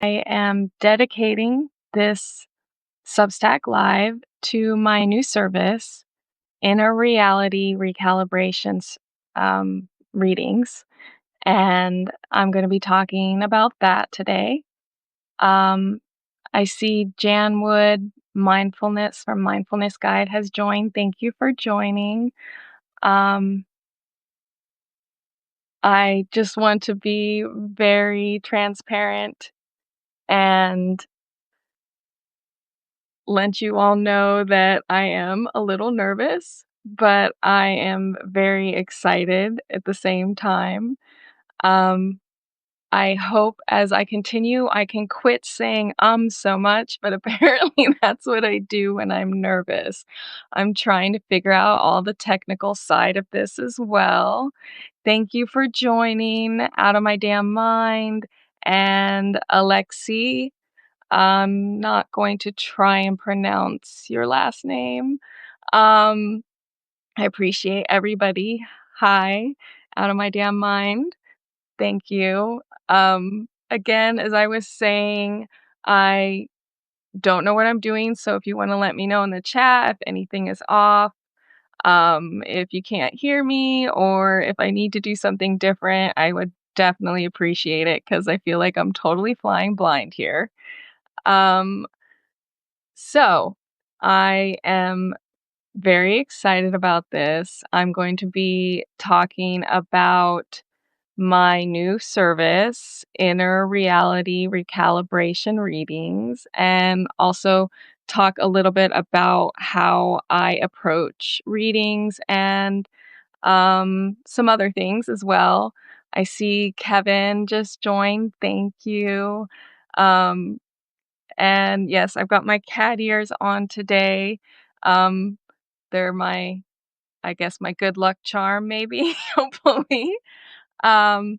I am dedicating this Substack Live to my new service, Inner Reality Recalibrations readings, and I'm going to be talking about that today. Um, I see Jan Wood Mindfulness from Mindfulness Guide has joined. Thank you for joining. Um, I just want to be very transparent and let you all know that I am a little nervous, but I am very excited at the same time. Um, I hope as I continue, I can quit saying so much, but apparently that's what I do when I'm nervous. I'm trying to figure out all the technical side of this as well. Thank you for joining Out of My Damn Mind and Alexi. I'm not going to try and pronounce your last name. Um, I appreciate everybody. Hi, Out of My Damn Mind. Thank you. Again, as I was saying, I don't know what I'm doing, so if you wanna let me know in the chat if anything is off, if you can't hear me, or if I need to do something different, I would definitely appreciate it because I feel like I'm totally flying blind here. Um, so I am very excited about this. I'm going to be talking about my new service, Inner Reality Recalibration Readings, and also talk a little bit about how I approach readings and some other things as well. I see Kevin just joined. Thank you. Um, and yes, I've got my cat ears on today. Um, they're my, I guess, my good luck charm, maybe, hopefully. Um,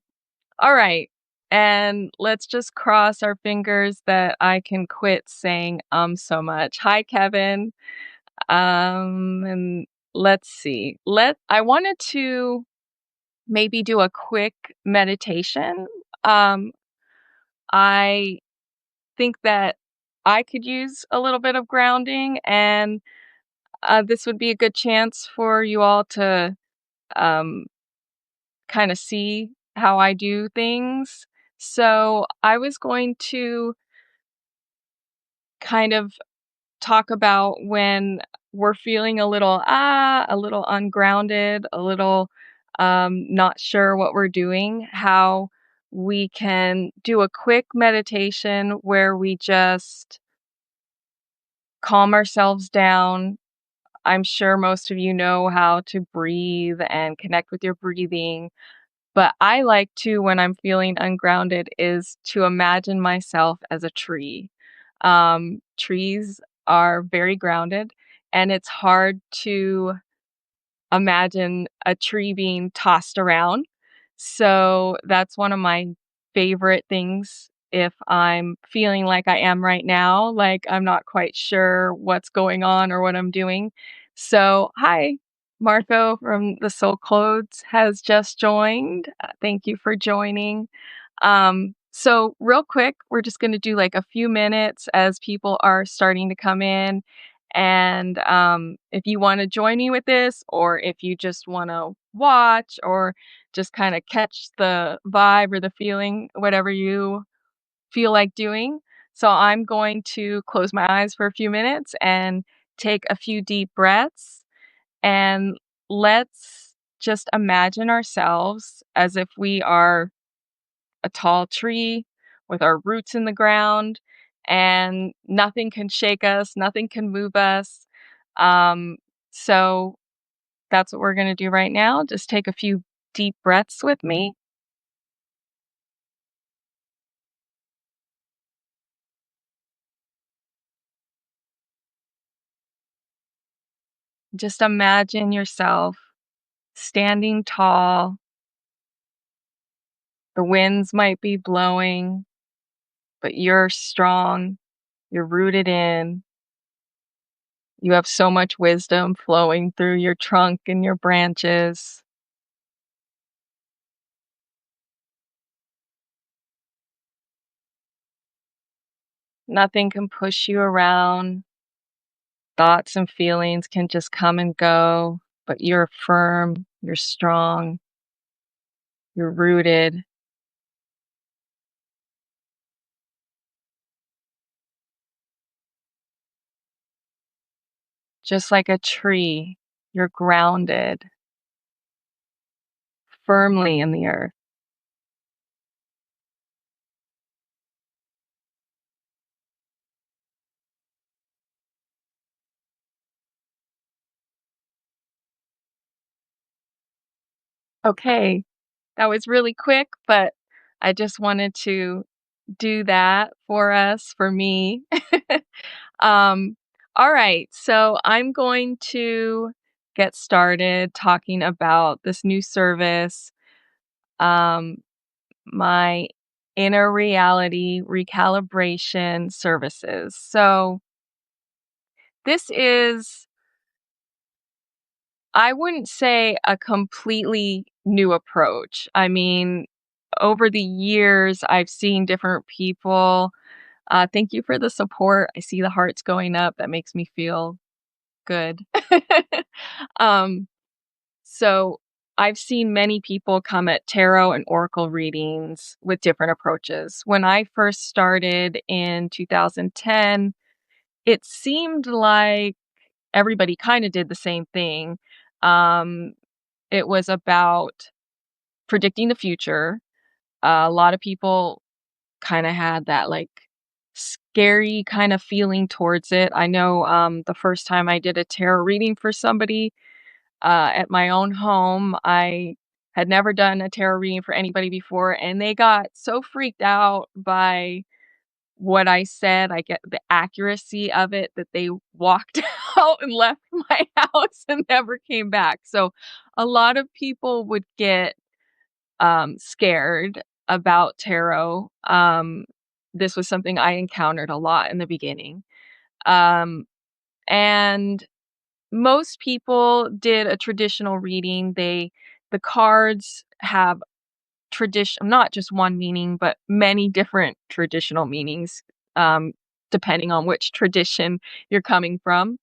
all right. And let's just cross our fingers that I can quit saying so much. Hi, Kevin. And let's see. I wanted to maybe do a quick meditation. Um, I think that I could use a little bit of grounding, and this would be a good chance for you all to um, kind of see how I do things. So I was going to kind of talk about when we're feeling a little ungrounded, a little not sure what we're doing, how we can do a quick meditation where we just calm ourselves down. I'm sure most of you know how to breathe and connect with your breathing, but I like to, when I'm feeling ungrounded, is to imagine myself as a tree. Trees are very grounded, and it's hard to imagine a tree being tossed around. So that's one of my favorite things if I'm feeling like I am right now, like I'm not quite sure what's going on or what I'm doing. So, hi, Marco from the Soul Clothes has just joined. Thank you for joining. So real quick, we're just going to do like a few minutes as people are starting to come in. And if you want to join me with this, or if you just want to watch or just kind of catch the vibe or the feeling, whatever you feel like doing. So I'm going to close my eyes for a few minutes and take a few deep breaths. And let's just imagine ourselves as if we are a tall tree with our roots in the ground, and nothing can shake us, nothing can move us. Um, so that's what we're going to do right now. Just take a few deep breaths with me. Just imagine yourself standing tall. The winds might be blowing, but you're strong. You're rooted in. You have so much wisdom flowing through your trunk and your branches. Nothing can push you around. Thoughts and feelings can just come and go, but you're firm, you're strong, you're rooted, just like a tree. You're grounded firmly in the earth. Okay, that was really quick, but I just wanted to do that for us, for me. Um, all right, so I'm going to get started talking about this new service, um, my inner reality recalibration services. So this is, I wouldn't say a completely new approach. I mean, over the years, I've seen different people. Thank you for the support. I see the hearts going up. That makes me feel good. um, so I've seen many people come at tarot and oracle readings with different approaches. When I first started in 2010, it seemed like everybody kind of did the same thing. Um, it was about predicting the future. A lot of people kind of had that like scary kind of feeling towards it. I know the first time I did a tarot reading for somebody at my own home, I had never done a tarot reading for anybody before, and they got so freaked out by what I said, I get the accuracy of it, that they walked out and left my house and never came back. So a lot of people would get scared about tarot. This was something I encountered a lot in the beginning. Um, and most people did a traditional reading. The cards have tradition, not just one meaning, but many different traditional meanings, um, depending on which tradition you're coming from.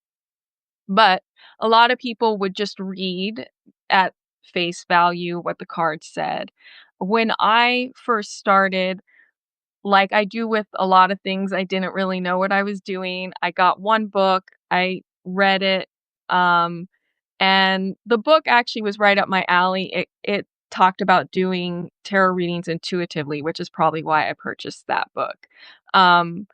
But a lot of people would just read at face value what the card said. When I first started, like I do with a lot of things, I didn't really know what I was doing. I got one book, I read it, um, and the book actually was right up my alley. It talked about doing tarot readings intuitively, which is probably why I purchased that book. Um,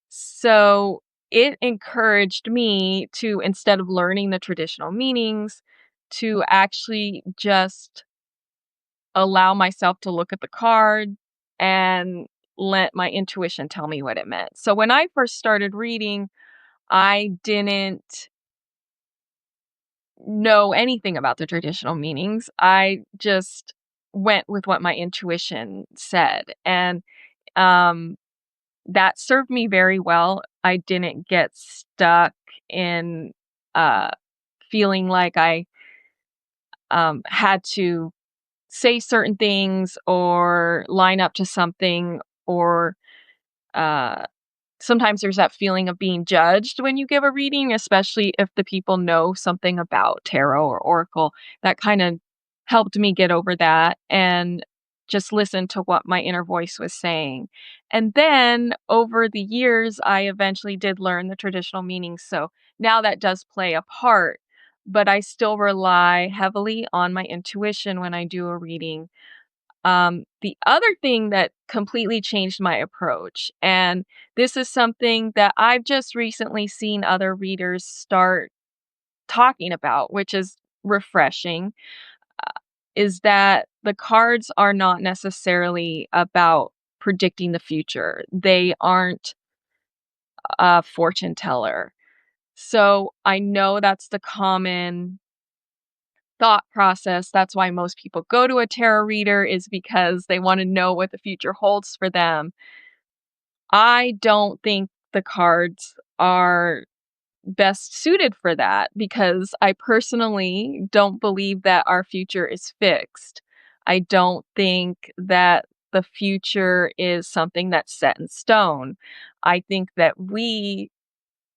so it encouraged me to, instead of learning the traditional meanings, to actually just allow myself to look at the card and let my intuition tell me what it meant. So when I first started reading, I didn't know anything about the traditional meanings. I just went with what my intuition said. And um, that served me very well. I didn't get stuck in uh, feeling like I had to say certain things or line up to something, or uh, sometimes there's that feeling of being judged when you give a reading, especially if the people know something about tarot or oracle. That kind of helped me get over that and just listen to what my inner voice was saying. And then over the years, I eventually did learn the traditional meanings. So now that does play a part, but I still rely heavily on my intuition when I do a reading. The other thing that completely changed my approach, and this is something that I've just recently seen other readers start talking about, which is refreshing, is that the cards are not necessarily about predicting the future. They aren't a fortune teller. So I know that's the common thought process. That's why most people go to a tarot reader, is because they want to know what the future holds for them. I don't think the cards are best suited for that, because I personally don't believe that our future is fixed. I don't think that the future is something that's set in stone. I think that we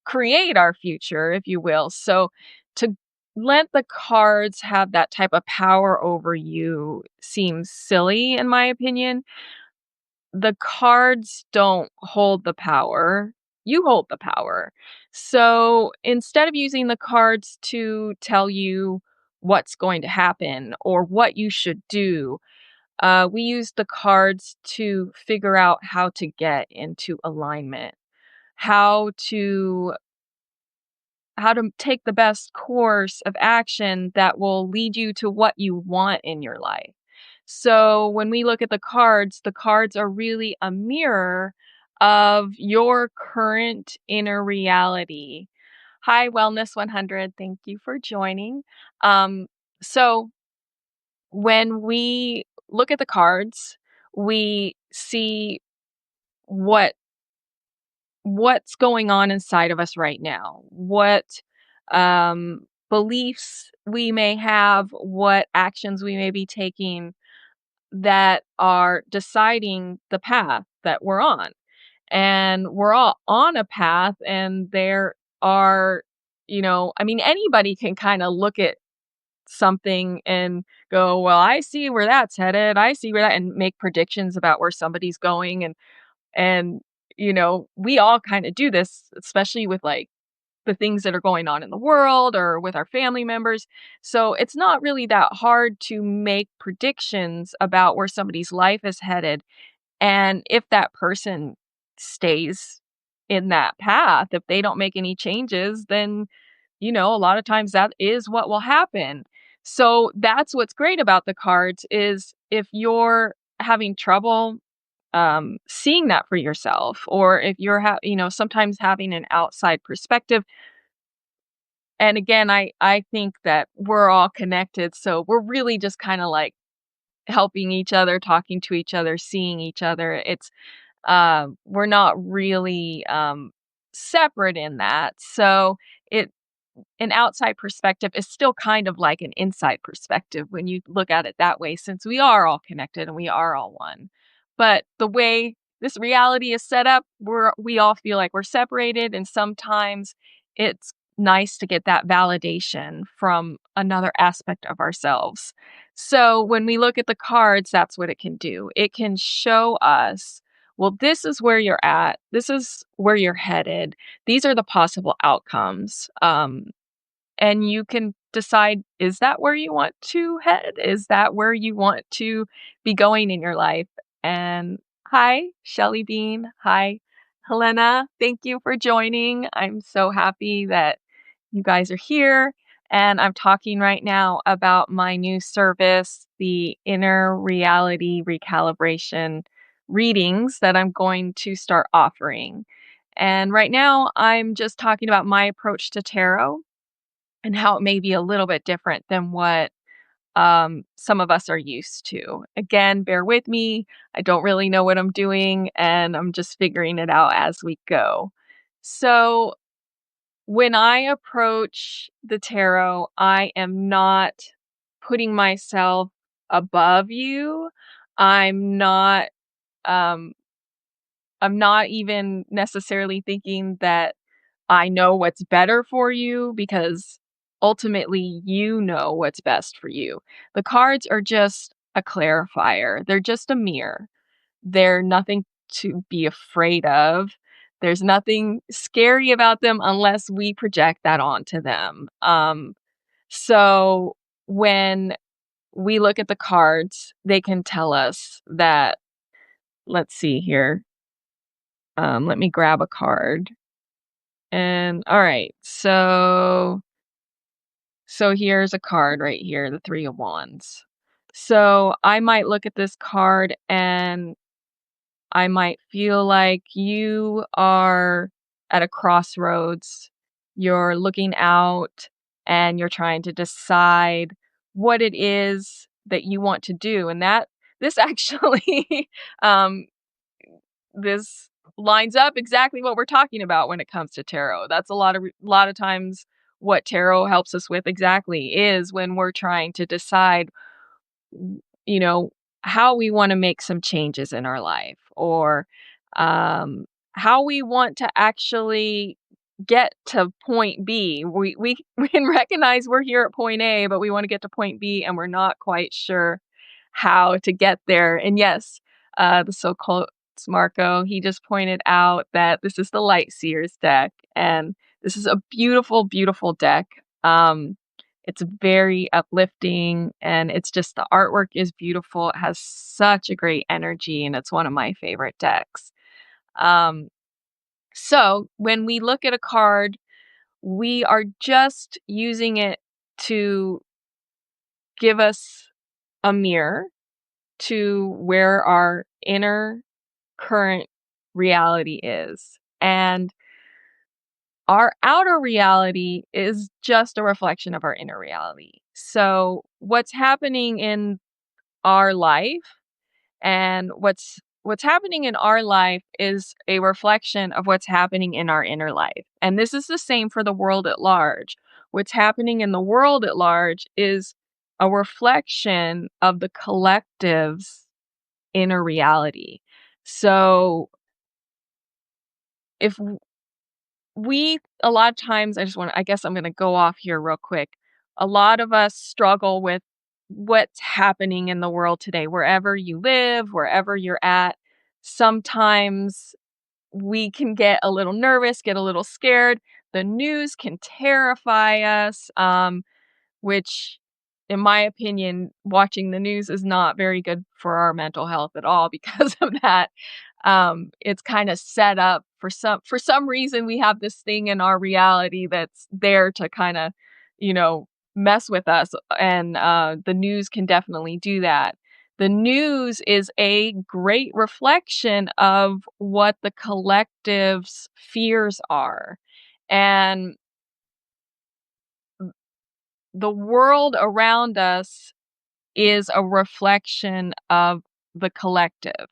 create our future, if you will. So to let the cards have that type of power over you seems silly, in my opinion. The cards don't hold the power. You hold the power. So instead of using the cards to tell you what's going to happen or what you should do, we use the cards to figure out how to get into alignment, how to take the best course of action that will lead you to what you want in your life. So when we look at the cards are really a mirror of your current inner reality. Hi, Wellness 100. Thank you for joining. So when we look at the cards, we see what what's going on inside of us right now, what beliefs we may have, what actions we may be taking that are deciding the path that we're on. And we're all on a path, and there are, I mean, anybody can kind of look at something and go, well, I see where that's headed. I see where that, and make predictions about where somebody's going. And, we all kinda do this, especially with, like, the things that are going on in the world or with our family members. So, it's not really that hard to make predictions about where somebody's life is headed, and if that person stays in that path, if they don't make any changes, then, a lot of times that is what will happen. So, that's what's great about the cards is if you're having trouble seeing that for yourself, or if you're sometimes having an outside perspective. And again, I think that we're all connected, so we're really just kind of like helping each other, talking to each other, seeing each other. It's we're not really separate in that. So it an outside perspective is still kind of like an inside perspective when you look at it that way, since we are all connected and we are all one. But the way this reality is set up, we all feel like we're separated, and sometimes it's nice to get that validation from another aspect of ourselves. So when we look at the cards, that's what it can do. It can show us, well, this is where you're at. This is where you're headed. These are the possible outcomes. And you can decide, is that where you want to head? Is that where you want to be going in your life? And hi, Shelly Bean. Hi, Helena. Thank you for joining. I'm so happy that you guys are here. And I'm talking right now about my new service, the Inner Reality Recalibration readings that I'm going to start offering. And right now, I'm just talking about my approach to tarot and how it may be a little bit different than what some of us are used to. Again, bear with me. I don't really know what I'm doing, and I'm just figuring it out as we go. So, when I approach the tarot, I am not putting myself above you. I'm not um I'm not even necessarily thinking that I know what's better for you, because ultimately you know what's best for you. The cards are just a clarifier. They're just a mirror. They're nothing to be afraid of. There's nothing scary about them unless we project that onto them. So when we look at the cards, they can tell us that, let's see here. Let me grab a card. And all right, so here's a card right here, the 3 of Wands. So I might look at this card and I might feel like you are at a crossroads. You're looking out and you're trying to decide what it is that you want to do. And that this actually um this lines up exactly what we're talking about when it comes to tarot. That's a lot of times what tarot helps us with exactly is when we're trying to decide, you know, how we want to make some changes in our life, or um, how we want to actually get to point B. We can recognize we're here at point A, but we want to get to point B, and we're not quite sure how to get there. And yes, the so-called Marco, he just pointed out that this is the Light Seers deck, and this is a beautiful, beautiful deck. It's very uplifting, and it's just the artwork is beautiful. It has such a great energy, and it's one of my favorite decks. Um, so when we look at a card, we are just using it to give us a mirror to where our inner current reality is. And our outer reality is just a reflection of our inner reality. So, what's happening in our life and what's happening in our life is a reflection of what's happening in our inner life. And this is the same for the world at large. What's happening in the world at large is a reflection of the collective's inner reality. So, if we a lot of times I guess I'm going to go off here real quick. A lot of us struggle with what's happening in the world today, wherever you live, wherever you're at. Sometimes we can get a little nervous, get a little scared. The news can terrify us, which, in my opinion, watching the news is not very good for our mental health at all because of that. It's kind of set up for some reason we have this thing in our reality that's there to kind of, you know, mess with us, and the news can definitely do that. The news is a great reflection of what the collective's fears are. And the world around us is a reflection of the collective.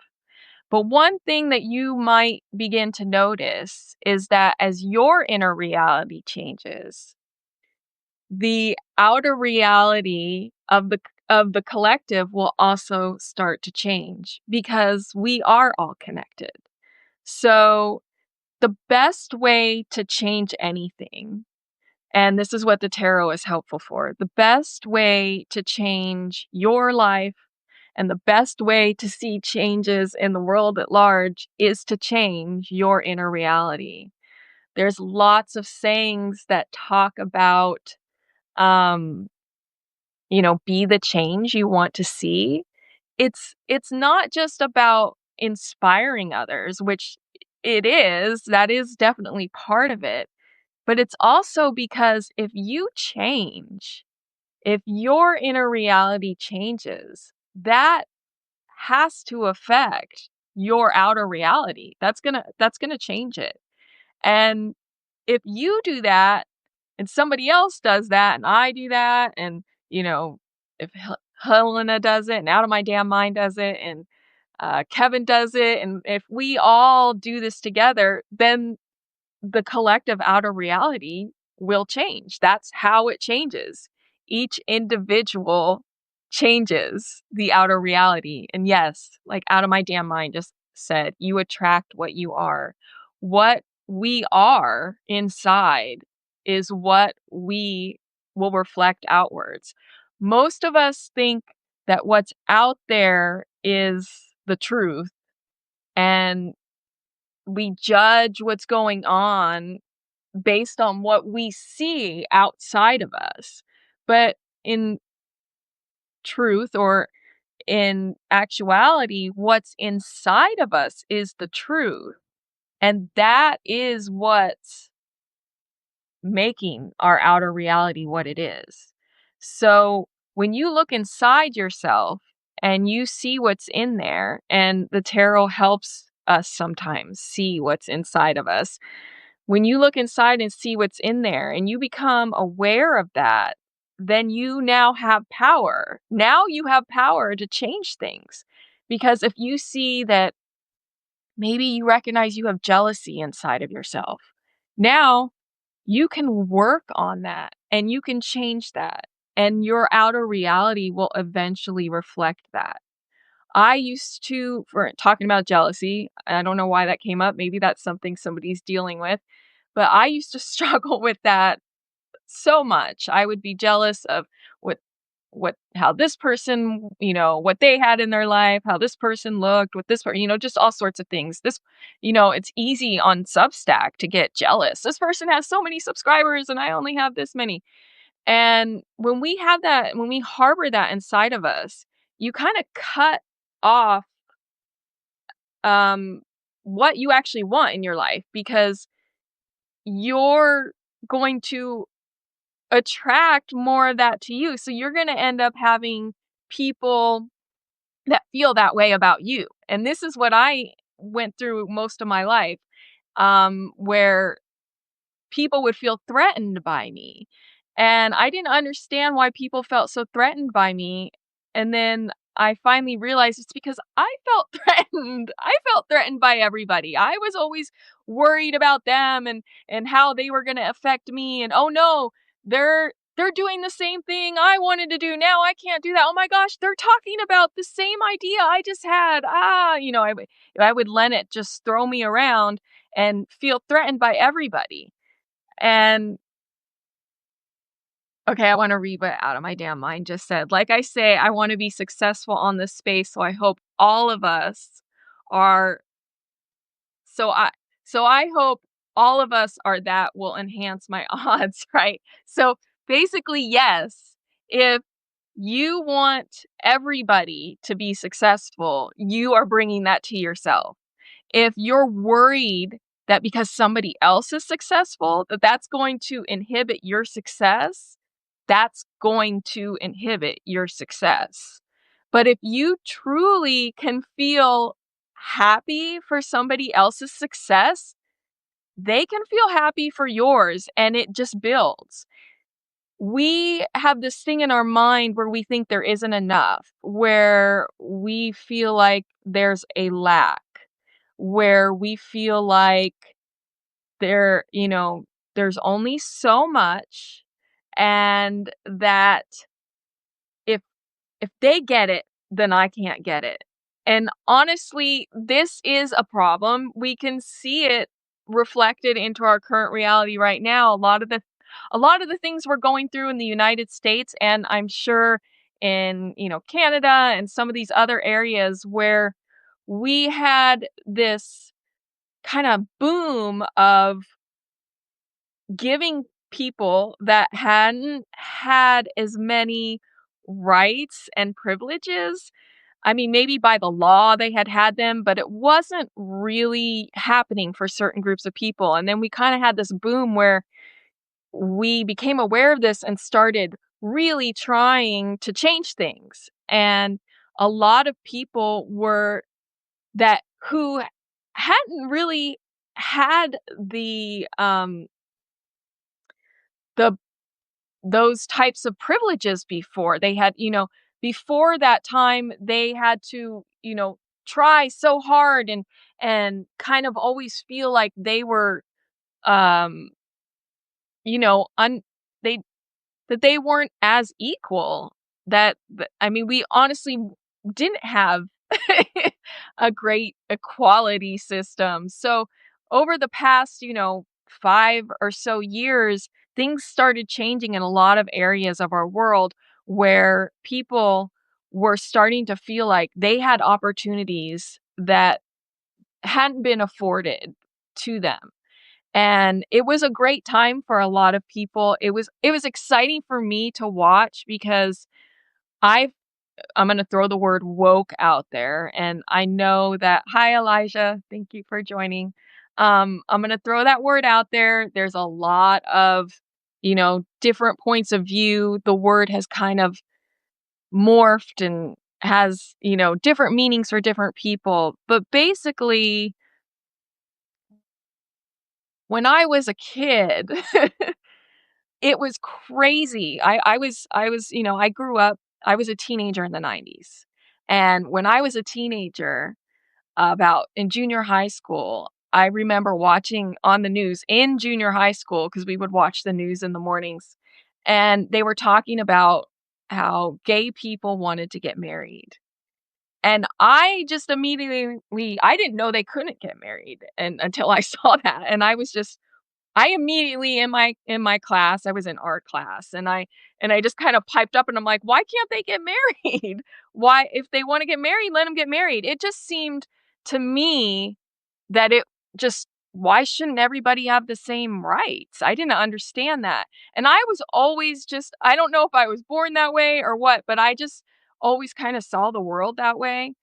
But one thing that you might begin to notice is that as your inner reality changes, the outer reality of the collective will also start to change because we are all connected. So the best way to change anything, and this is what the tarot is helpful for, the best way to change your life and the best way to see changes in the world at large is to change your inner reality. There's lots of sayings that talk about, um, be the change you want to see. It's not just about inspiring others, which it is. That is definitely part of it. But it's also because if you change, if your inner reality changes, that has to affect your outer reality. That's going to change it. And if you do that and somebody else does that and I do that and if Helena does it and Out of My Damn Mind does it and Kevin does it, and if we all do this together, then the collective outer reality will change. That's how it changes. Each individual changes the outer reality. And yes, like Out of My Damn Mind just said, you attract what you are. What we are inside is what we will reflect outwards. Most of us think that what's out there is the truth, and we judge what's going on based on what we see outside of us. But in truth, or in actuality, what's inside of us is the truth. And that is what's making our outer reality what it is. So when you look inside yourself and you see what's in there, and the tarot helps us sometimes see what's inside of us. When you look inside and see what's in there and you become aware of that, then you now have power. Now you have power to change things. Because if you see that maybe you recognize you have jealousy inside of yourself, now you can work on that and you can change that. And your outer reality will eventually reflect that. I used to, for talking about jealousy, I don't know why that came up. Maybe that's something somebody's dealing with, but I used to struggle with that so much. I would be jealous of what how this person, what they had in their life, how this person looked, what this just all sorts of things. It's easy on Substack to get jealous. This person has so many subscribers and I only have this many. And when we harbor that inside of us, you kind of cut off um what you actually want in your life because you're going to attract more of that to you. So you're going to end up having people that feel that way about you. And this is what I went through most of my life, where people would feel threatened by me. And I didn't understand why people felt so threatened by me. And then I finally realized it's because I felt threatened. I felt threatened by everybody. I was always worried about them and how they were going to affect me and oh no, they're doing the same thing I wanted to do. Now I can't do that. Oh my gosh, they're talking about the same idea I just had. I would let it just throw me around and feel threatened by everybody. And okay, I want to read what out of my damn mind just said. Like I say, I want to be successful on this space, so I hope all of us are so I hope all of us are that will enhance my odds, right? So basically, yes, if you want everybody to be successful, you are bringing that to yourself. If you're worried that because somebody else is successful, that's going to inhibit your success, that's going to inhibit your success. But if you truly can feel happy for somebody else's success, they can feel happy for yours and it just builds. We have this thing in our mind where we think there isn't enough, where we feel like there's a lack, where we feel like there, there's only so much and that if if they get it, then I can't get it. And honestly, this is a problem. We can see it reflected into our current reality right now. A lot of the things we're going through in the United States and I'm sure in, Canada and some of these other areas where we had this kind of boom of giving people that hadn't had as many rights and privileges. I mean, maybe by the law they had them, but it wasn't really happening for certain groups of people. And then we kind of had this boom where we became aware of this and started really trying to change things. And a lot of people were that who hadn't really had the those types of privileges before. They had, before that time, they had to, try so hard and kind of always feel like they were, um, you know, un they that they weren't as equal. I mean, we honestly didn't have a great equality system. So over the past, 5 or so years, things started changing in a lot of areas of our world where people were starting to feel like they had opportunities that hadn't been afforded to them. And it was a great time for a lot of people. It was exciting for me to watch because I've I'm gonna throw the word woke out there, and I know that hi, Elijah, thank you for joining. I'm gonna throw that word out there. There's a lot of, different points of view. The word has kind of morphed and has, different meanings for different people. But basically, when I was a kid, it was crazy. I grew up, I was a teenager in the 90s. And when I was a teenager, about in junior high school, I remember watching on the news in junior high school because we would watch the news in the mornings, and they were talking about how gay people wanted to get married. And I just immediately I didn't know they couldn't get married and until I saw that, and I immediately in my class, I was in art class, and I just kind of piped up and I'm like, "Why can't they get married? Why if they wanna get married, let them get married." It just seemed to me that it just why shouldn't everybody have the same rights? I didn't understand that. And I was always just I don't know if I was born that way or what, but I just always kinda saw the world that way.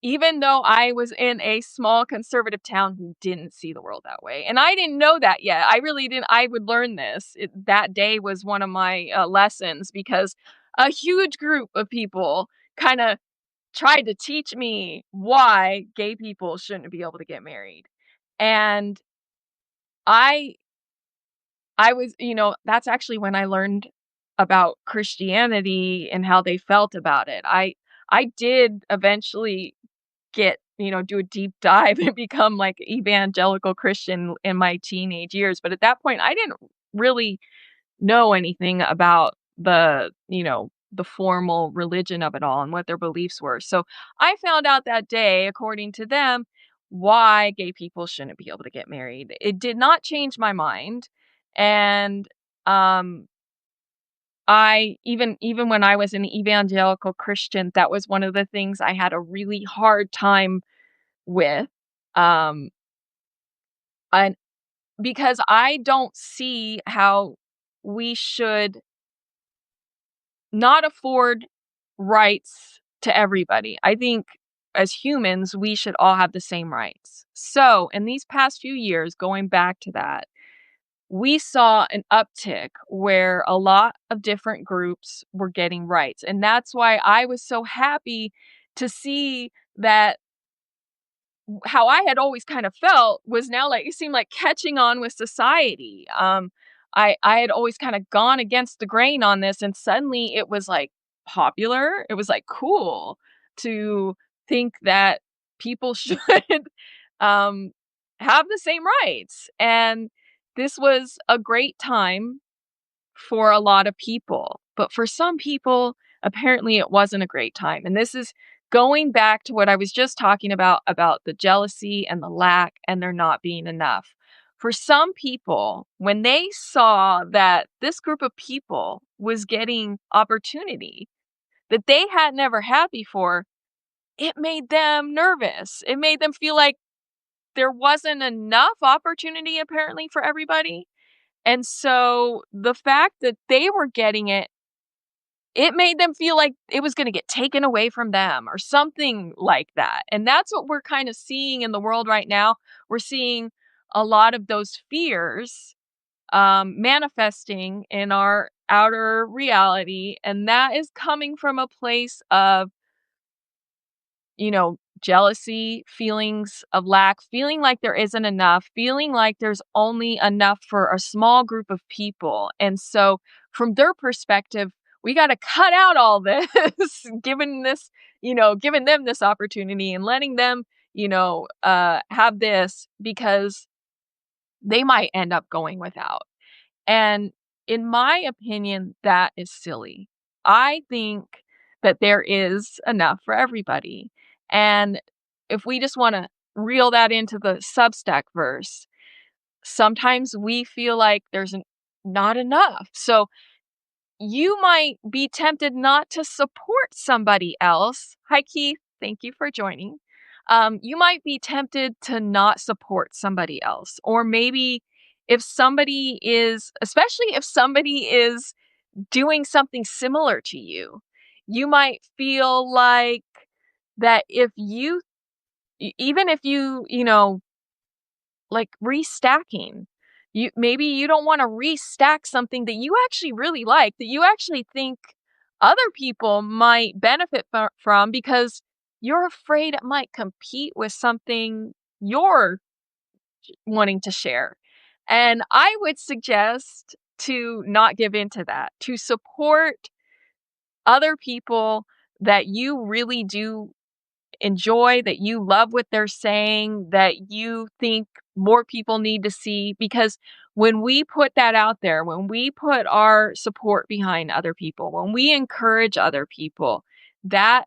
Even though I was in a small conservative town who didn't see the world that way, and I didn't know that yet. I really didn't I would learn this. That day was one of my, lessons because a huge group of people kinda tried to teach me why gay people shouldn't be able to get married. And I I was that's actually when I learned about Christianity and how they felt about it. I did eventually do a deep dive and become like evangelical Christian in my teenage years. But at that point, I didn't really know anything about the formal religion of it all and what their beliefs were. So I found out that day, according to them, why gay people shouldn't be able to get married. It did not change my mind. And um I even when I was an evangelical Christian, that was one of the things I had a really hard time with, um, and because I don't see how we should not afford rights to everybody. I think as humans, we should all have the same rights. So, in these past few years, going back to that, we saw an uptick where a lot of different groups were getting rights. And that's why I was so happy to see that how I had always kind of felt was now like it seemed like catching on with society. I had always kind of gone against the grain on this, and suddenly it was like popular. It was like cool to think that people should um, have the same rights, and this was a great time for a lot of people. But for some people, apparently it wasn't a great time. And this is going back to what I was just talking about the jealousy and the lack and there not being enough. For some people, when they saw that this group of people was getting opportunity that they had never had before, it made them nervous. It made them feel like there wasn't enough opportunity apparently for everybody. And so the fact that they were getting it, it made them feel like it was gonna get taken away from them or something like that. And that's what we're kind of seeing in the world right now. We're seeing a lot of those fears manifesting in our outer reality. And that is coming from a place of jealousy, feelings of lack, feeling like there isn't enough, feeling like there's only enough for a small group of people. And so, from their perspective, we got to cut out all this, giving them this opportunity and letting them, have this because they might end up going without. And in my opinion, that is silly. I think that there is enough for everybody. And if we just want to reel that into the Substack verse, sometimes we feel like not enough. So you might be tempted not to support somebody else. Hi, Keith. Thank you for joining. You might be tempted to not support somebody else. Or maybe especially if somebody is doing something similar to you, you might feel like that if even if like restacking. Maybe you don't wanna restack something that you actually really like, that you actually think other people might benefit from because you're afraid it might compete with something you're wanting to share. And I would suggest to not give in to that, to support other people that you really do enjoy, that you love what they're saying, that you think more people need to see. Because when we put that out there, when we put our support behind other people, when we encourage other people, that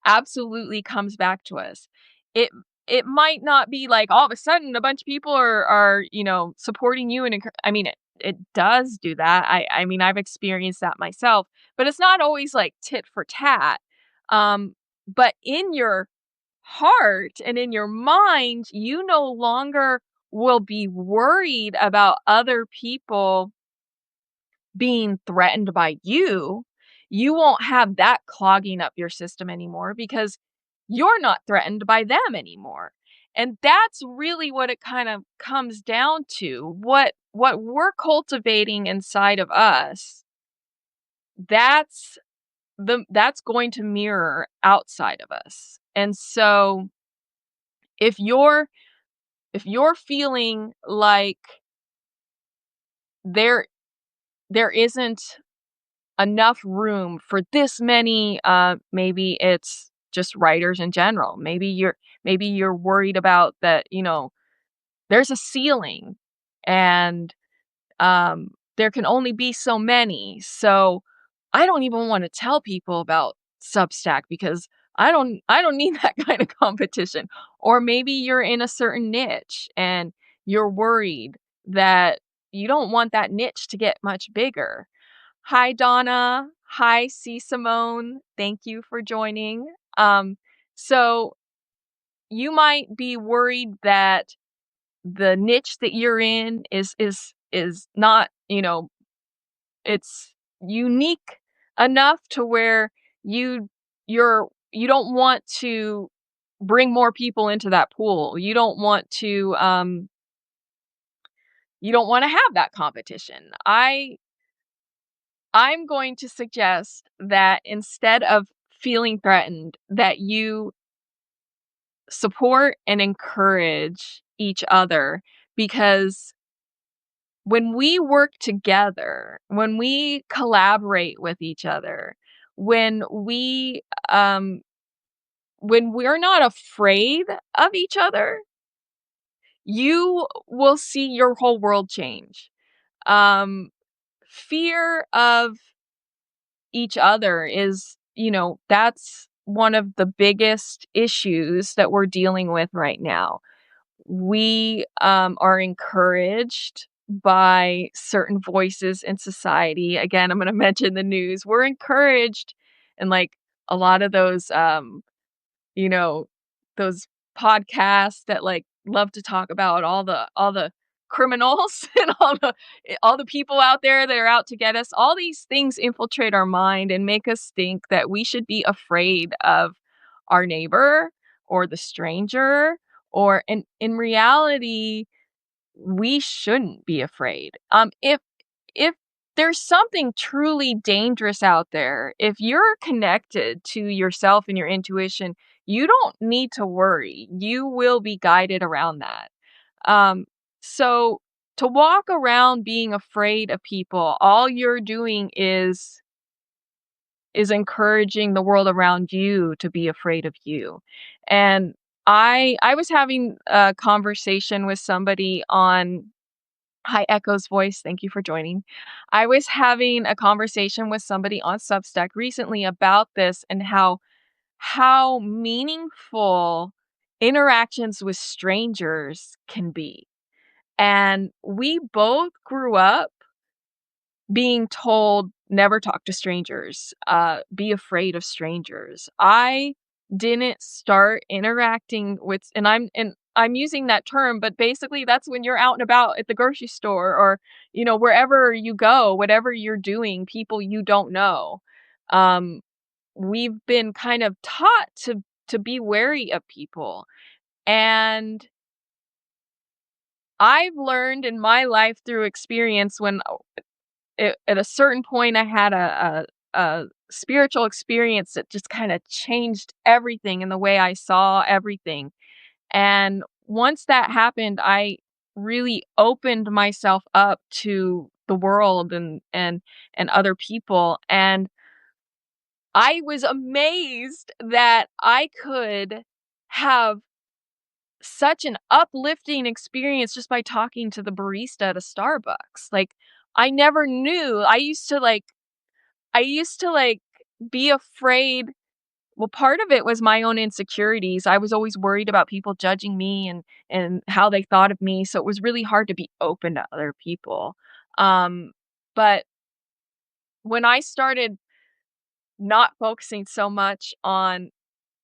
absolutely comes back to us. It it might not be like all of a sudden a bunch of people are, supporting you and I mean it does do that. I mean I've experienced that myself, but it's not always like tit for tat. But in your heart and in your mind, you no longer will be worried about other people being threatened by you. You won't have that clogging up your system anymore because you're not threatened by them anymore. And that's really what it kind of comes down to. What we're cultivating inside of us, that's that's going to mirror outside of us. And so if you're if you're feeling like there there isn't enough room for this many, maybe it's just writers in general. Maybe you're worried about that, there's a ceiling and there can only be so many. So I don't even want to tell people about Substack because I don't need that kind of competition. Or maybe you're in a certain niche and you're worried that you don't want that niche to get much bigger. Hi Donna. Hi C Simone. Thank you for joining. So you might be worried that the niche that you're in is not, it's unique enough to where you you don't want to bring more people into that pool. You don't want to have that competition. I'm going to suggest that instead of feeling threatened, that you support and encourage each other because when we work together, when we collaborate with each other, when we um when we're not afraid of each other, you will see your whole world change. Um Fear of each other is, that's one of the biggest issues that we're dealing with right now. We are encouraged by certain voices in society. Again, I'm going to mention the news. We're encouraged, and like a lot of those, you know, those podcasts that like love to talk about all the criminals and all the people out there that are out to get us. All these things infiltrate our mind and make us think that we should be afraid of our neighbor or the stranger, or in reality we shouldn't be afraid. If there's something truly dangerous out there, if you're connected to yourself and your intuition, you don't need to worry. You will be guided around that. Um, so to walk around being afraid of people, all you're doing is encouraging the world around you to be afraid of you. And I was having a conversation with somebody on Hi Echo's Voice, thank you for joining. I was having a conversation with somebody on Substack recently about this and how meaningful interactions with strangers can be. And we both grew up being told never talk to strangers, be afraid of strangers. I didn't start interacting with, and I'm using that term, but basically that's when you're out and about at the grocery store or wherever you go, whatever you're doing, people you don't know. Um, we've been kind of taught to be wary of people, and I've learned in my life through experience when at a certain point I had a spiritual experience that just kind of changed everything in the way I saw everything. And once that happened, I really opened myself up to the world and other people, and I was amazed that I could have such an uplifting experience just by talking to the barista at a Starbucks. Like I never knew. I used to like be afraid Well, part of it was my own insecurities. I was always worried about people judging me and how they thought of me, so it was really hard to be open to other people. But when I started not focusing so much on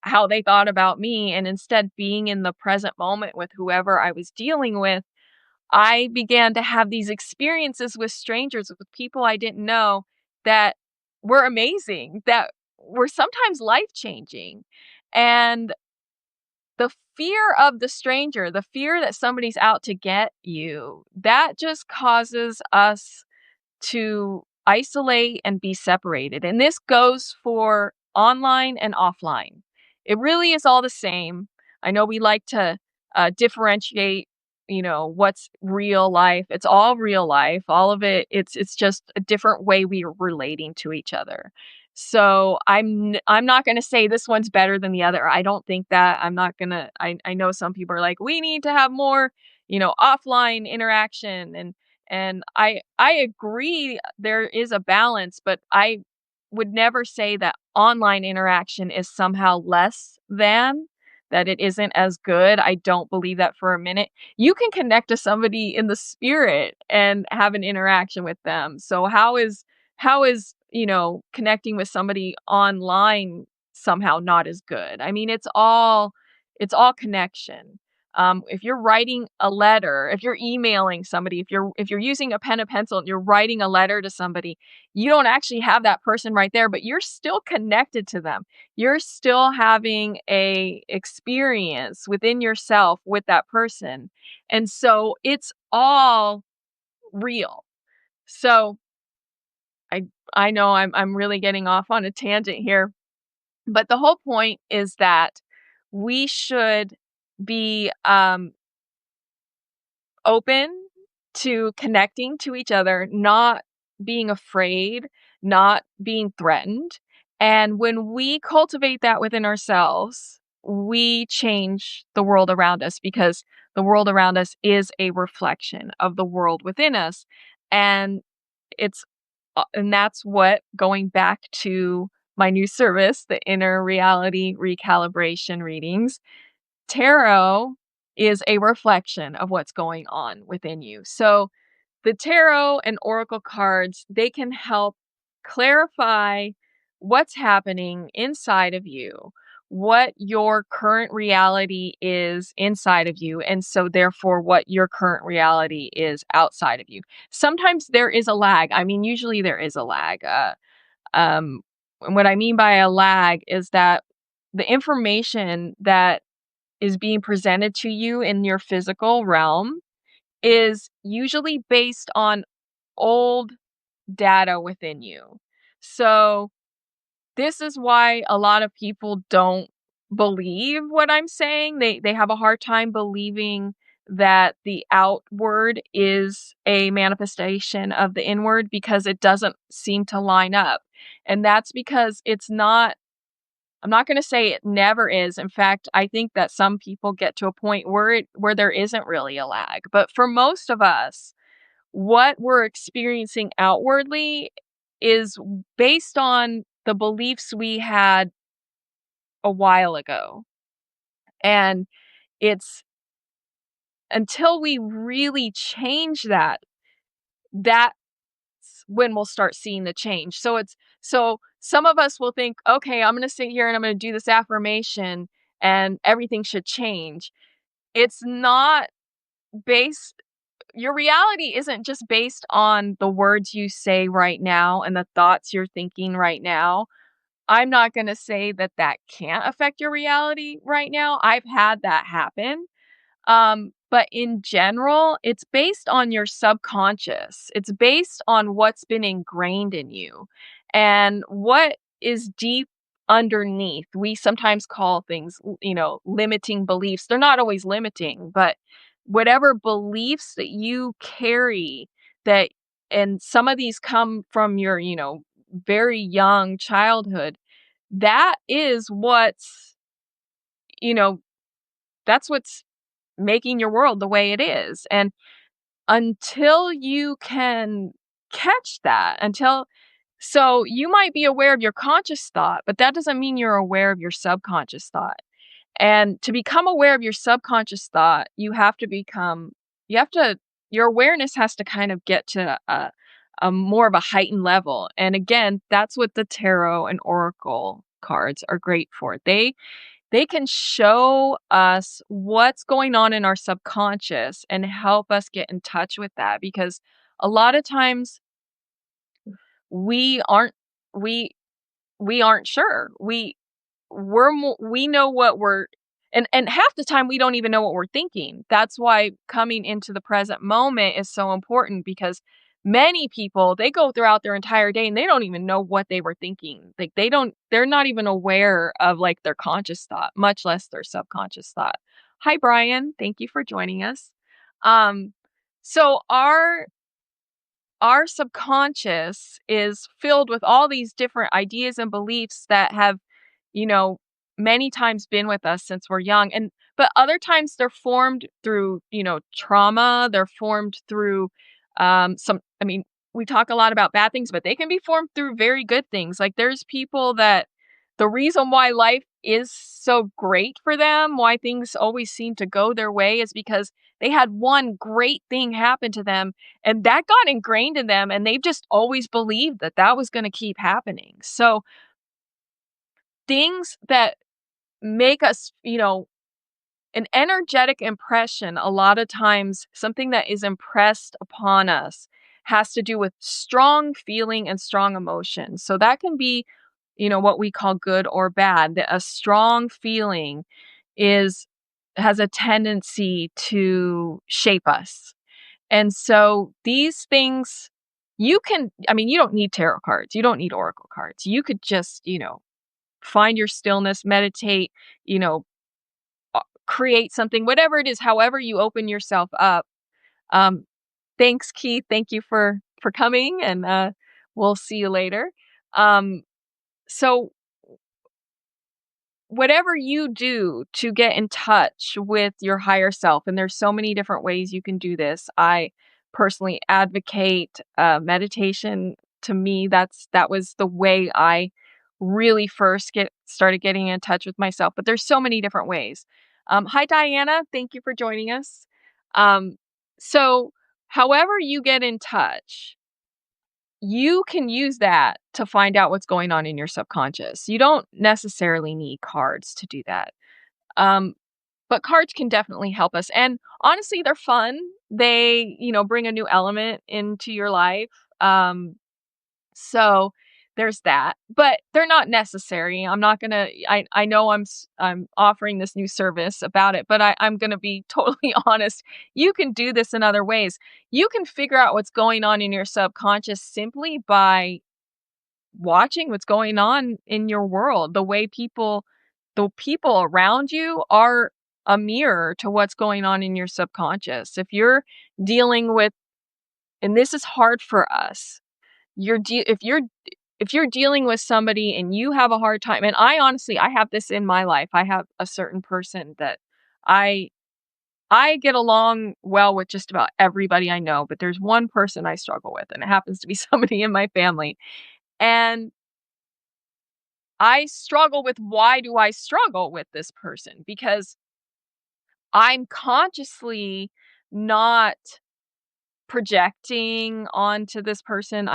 how they thought about me and instead being in the present moment with whoever I was dealing with, I began to have these experiences with strangers, with people I didn't know that were amazing, that were sometimes life-changing. And the fear of the stranger, the fear that somebody's out to get you, that just causes us to isolate and be separated. And this goes for online and offline. It really is all the same. I know we like to differentiate, what's real life. It's all real life. All of it. It's just a different way we are relating to each other. So I'm not going to say this one's better than the other. I don't think that. I'm not going to I know some people are like we need to have more, offline interaction and I agree there is a balance, but I would never say that online interaction is somehow less than, that it isn't as good. I don't believe that for a minute. You can connect to somebody in the spirit and have an interaction with them. So how is, connecting with somebody online somehow not as good? I mean, it's all connection. If you're writing a letter, if you're emailing somebody, if you're using a pen and pencil and you're writing a letter to somebody, you don't actually have that person right there, but you're still connected to them. You're still having a experience within yourself with that person. And so it's all real. So I I know I'm really getting off on a tangent here, but the whole point is that we should be open to connecting to each other, not being afraid, not being threatened. And when we cultivate that within ourselves, we change the world around us because the world around us is a reflection of the world within us. And it's and that's what, going back to my new service, the inner reality recalibration readings, tarot is a reflection of what's going on within you. So the tarot and oracle cards, they can help clarify what's happening inside of you, what your current reality is inside of you, and so therefore what your current reality is outside of you. Sometimes there is a lag. I mean, usually there is a lag. And what I mean by a lag is that the information that is being presented to you in your physical realm is usually based on old data within you. So, this is why a lot of people don't believe what I'm saying. They have a hard time believing that the outward is a manifestation of the inward because it doesn't seem to line up. And that's because it's not. I'm not gonna say it never is. In fact, I think that some people get to a point where there isn't really a lag. But for most of us, what we're experiencing outwardly is based on the beliefs we had a while ago. And it's until we really change that, that's when we'll start seeing the change. So some of us will think, okay, I'm gonna sit here and I'm gonna do this affirmation and everything should change. It's not based Your reality isn't just based on the words you say right now and the thoughts you're thinking right now. I'm not going to say that that can't affect your reality right now. I've had that happen. But in general, it's based on your subconscious. It's based on what's been ingrained in you and what is deep underneath. We sometimes call things, limiting beliefs. They're not always limiting, but whatever beliefs that you carry that, and some of these come from your, very young childhood, that is you know, what's making your world the way it is. And until you can catch that, until So you might be aware of your conscious thought, but that doesn't mean you're aware of your subconscious thought. And to become aware of your subconscious thought, you have to, your awareness has to kind of get to a more of a heightened level. And again, that's what the tarot and oracle cards are great for. They can show us what's going on in our subconscious and help us get in touch with that, because a lot of times we aren't we we aren't sure. We know what we're, and half the time we don't even know what we're thinking. That's why coming into the present moment is so important, because many people, they go throughout their entire day and they don't even know what they were thinking. Like they're not even aware of like their conscious thought, much less their subconscious thought. Hi Brian, thank you for joining us. Um so our subconscious is filled with all these different ideas and beliefs that have, you know, many times been with us since we're young. And but other times they're formed through, trauma. They're formed through some, I mean, we talk a lot about bad things, but they can be formed through very good things. Like there's people that the reason why life is so great for them, why things always seem to go their way, is because they had one great thing happen to them and that got ingrained in them, and they've just always believed that that was going to keep happening. So things that make us, an energetic impression, a lot of times something that is impressed upon us has to do with strong feeling and strong emotion. So that can be, what we call good or bad. That a strong feeling is has a tendency to shape us. And so these things, you don't need tarot cards. You don't need oracle cards. You could just, find your stillness, meditate, you know, create something, whatever it is, however you open yourself up. Um, Thanks, Keith. Thank you for coming, and we'll see you later. So whatever you do to get in touch with your higher self, and there's so many different ways you can do this. I personally advocate meditation. To me, that was the way I really first get started getting in touch with myself. But there's so many different ways. Hi, Diana. Thank you for joining us. Um, so, however you get in touch, you can use that to find out what's going on in your subconscious. You don't necessarily need cards to do that. Um, but cards can definitely help us. And honestly, they're fun. They, bring a new element into your life. So there's that. But they're not necessary. I'm not gonna. I know I'm offering this new service about it, but I'm gonna be totally honest. You can do this in other ways. You can figure out what's going on in your subconscious simply by watching what's going on in your world. The people around you are a mirror to what's going on in your subconscious. If you're dealing with, and this is hard for us, if you're dealing with somebody and you have a hard time, and I have this in my life. I have a certain person that I I get along well with just about everybody I know, but there's one person I struggle with, and it happens to be somebody in my family. And I struggle with, why do I struggle with this person? Because I'm consciously not projecting onto this person.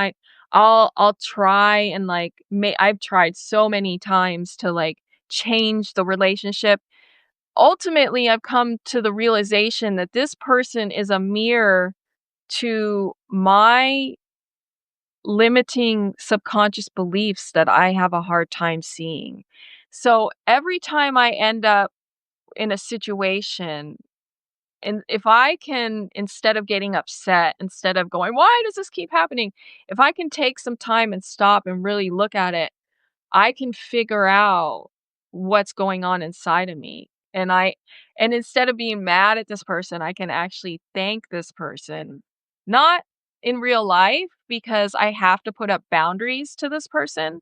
I'll try and I've tried so many times to change the relationship. Ultimately, I've come to the realization that this person is a mirror to my limiting subconscious beliefs that I have a hard time seeing. So every time I end up in a situation, and if I can, instead of getting upset, instead of going, why does this keep happening? If I can take some time and stop and really look at it, I can figure out what's going on inside of me. And instead of being mad at this person, I can actually thank this person. Not in real life, because I have to put up boundaries to this person,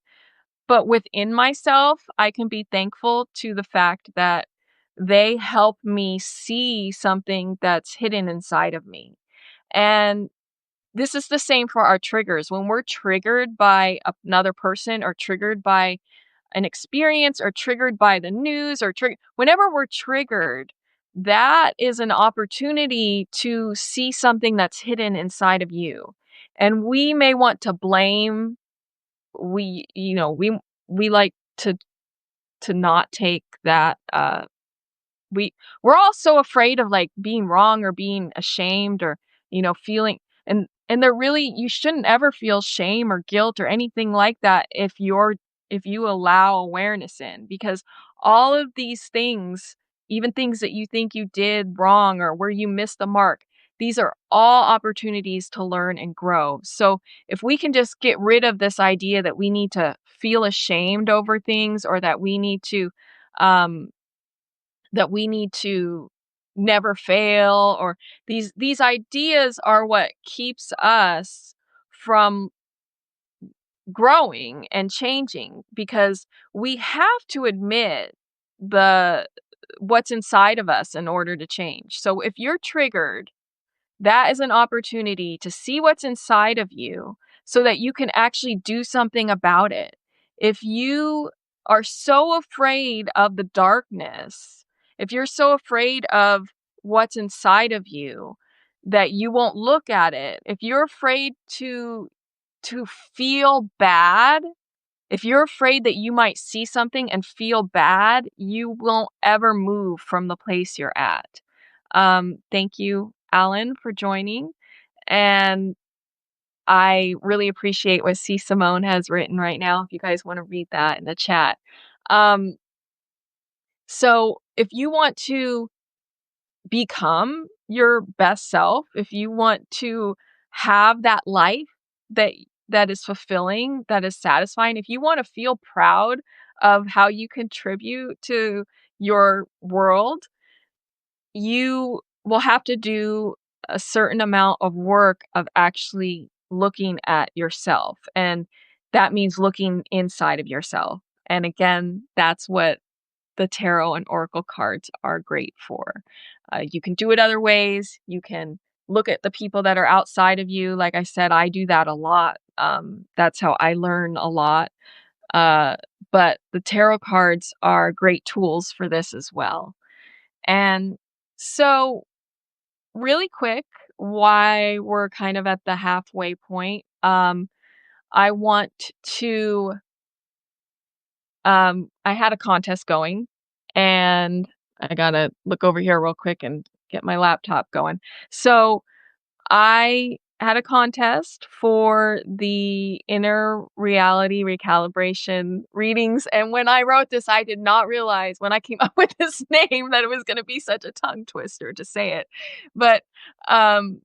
but within myself, I can be thankful to the fact that they help me see something that's hidden inside of me. And this is the same for our triggers. When we're triggered by another person or triggered by an experience or triggered by the news or whenever we're triggered, that is an opportunity to see something that's hidden inside of you. And we may want to blame, we you know, we like to not take that we we're all so afraid of, like, being wrong or being ashamed or, feeling, and they're really, you shouldn't ever feel shame or guilt or anything like that if you allow awareness in, because all of these things, even things that you think you did wrong or where you missed the mark, these are all opportunities to learn and grow. So, if we can just get rid of this idea that we need to feel ashamed over things, or um that we need to never fail, or these ideas are what keeps us from growing and changing, because we have to admit the what's inside of us in order to change. So if you're triggered, that is an opportunity to see what's inside of you so that you can actually do something about it. If you are so afraid of the darkness, if you're so afraid of what's inside of you that you won't look at it, if you're afraid to feel bad, if you're afraid that you might see something and feel bad, you won't ever move from the place you're at. Thank you, Alan, for joining. And I really appreciate what C. Simone has written right now, if you guys want to read that in the chat. Um, so if you want to become your best self, if you want to have that life that that is fulfilling, that is satisfying, if you want to feel proud of how you contribute to your world, you will have to do a certain amount of work of actually looking at yourself. And that means looking inside of yourself. And again, that's what the tarot and oracle cards are great for. You can do it other ways. You can look at the people that are outside of you. Like I said, I do that a lot. That's how I learn a lot. Uh, but the tarot cards are great tools for this as well. And so, really quick, why we're kind of at the halfway point, I want to I had a contest going, and I gotta look over here real quick and get my laptop going. So, I had a contest for the inner reality recalibration readings, and when I wrote this, I did not realize when I came up with this name that it was gonna be such a tongue twister to say it. But, um,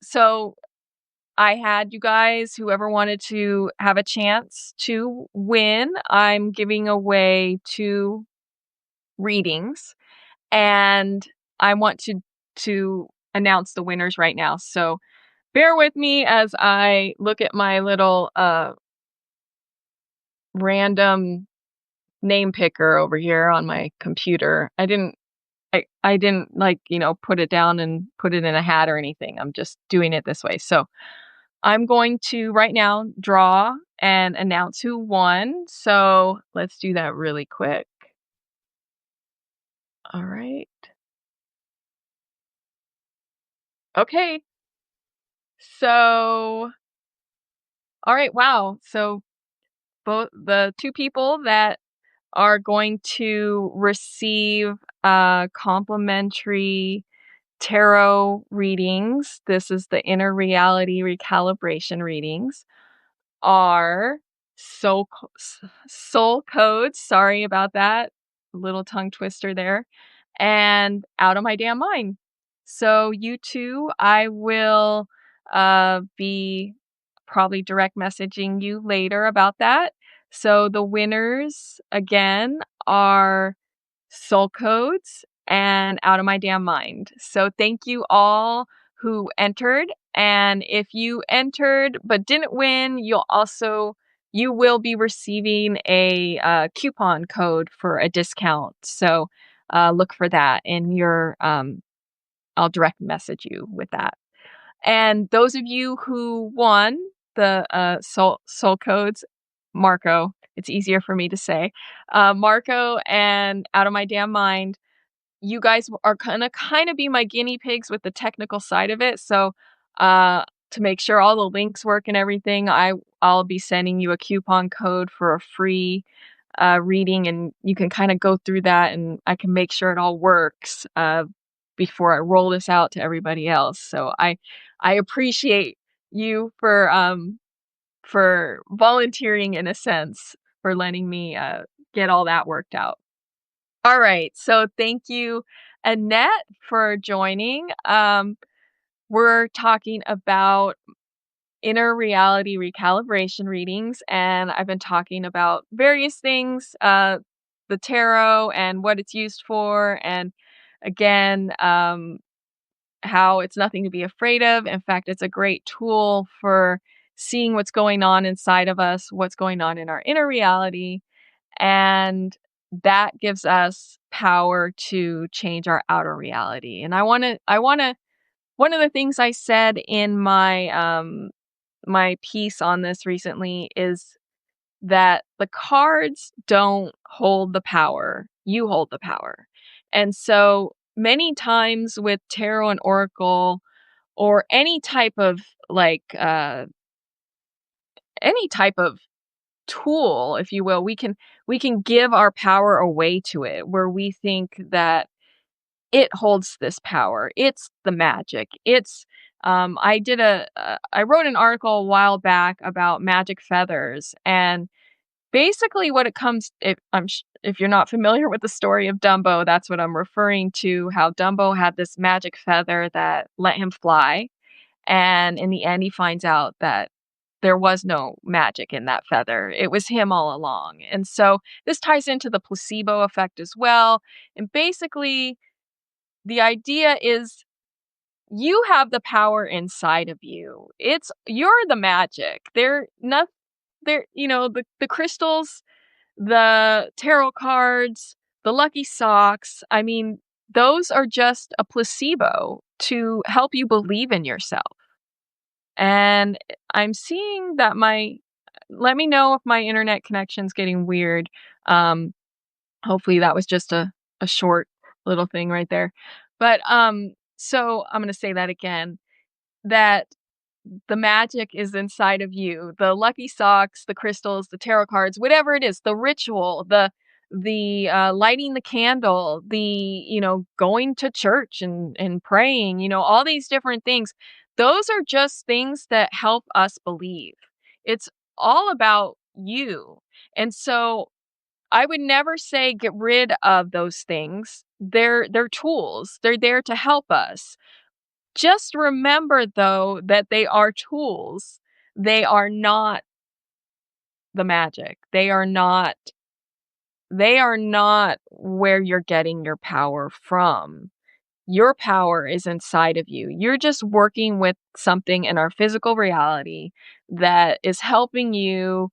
so I had you guys, whoever wanted to have a chance to win, I'm giving away 2 readings, and I want to announce the winners right now. So bear with me as I look at my little random name picker over here on my computer. I didn't, like, put it down and put it in a hat or anything. I'm just doing it this way. So I'm going to right now draw and announce who won. So let's do that really quick. All right. Okay. So, all right. Wow. So both the 2 people that are going to receive complimentary tarot readings. This is the inner reality recalibration readings. Are soul codes. Sorry about that. Little tongue twister there. And out of my damn mind. So you two, I will be probably direct messaging you later about that. So the winners again are Soul Codes and Out of My Damn Mind. So thank you all who entered. And if you entered but didn't win, you will be receiving a coupon code for a discount. So look for that in your I'll direct message you with that. And those of you who won the, soul codes, Marco, it's easier for me to say, Marco and Out of My Damn Mind, you guys are gonna kinda be my guinea pigs with the technical side of it, so, to make sure all the links work and everything, I'll be sending you a coupon code for a free, reading, and you can kinda go through that, and I can make sure it all works, before I roll this out to everybody else, so I appreciate you for volunteering in a sense, for letting me, get all that worked out. Alright, so thank you, Annette, for joining. We're talking about inner reality recalibration readings, and I've been talking about various things, the tarot and what it's used for, and again, how it's nothing to be afraid of. In fact, it's a great tool for seeing what's going on inside of us, what's going on in our inner reality, and that gives us power to change our outer reality. And I wanna one of the things I said in my piece on this recently is that the cards don't hold the power. You hold the power. And so many times with tarot and oracle or any type of like any type of tool, if you will, we can give our power away to it where we think that it holds this power. It's the magic. It's I wrote an article a while back about magic feathers, and basically what it comes if you're not familiar with the story of Dumbo, that's what I'm referring to, how Dumbo had this magic feather that let him fly, and in the end he finds out that there was no magic in that feather. It was him all along. And so this ties into the placebo effect as well. And basically, the idea is you have the power inside of you. You're the magic. They're not they're the crystals, the tarot cards, the lucky socks. I mean, those are just a placebo to help you believe in yourself. And I'm seeing that my let me know if my internet connection's getting weird. Um, Hopefully that was just a short little thing right there. But, so I'm gonna say that again, that the magic is inside of you. The lucky socks, the crystals, the tarot cards, whatever it is, the ritual, the lighting the candle, going to church and praying, all these different things. Those are just things that help us believe. It's all about you. And so I would never say get rid of those things. They're tools. They're there to help us. Just remember though that they are tools. They are not the magic. They are not where you're getting your power from. Your power is inside of you. You're just working with something in our physical reality that is helping you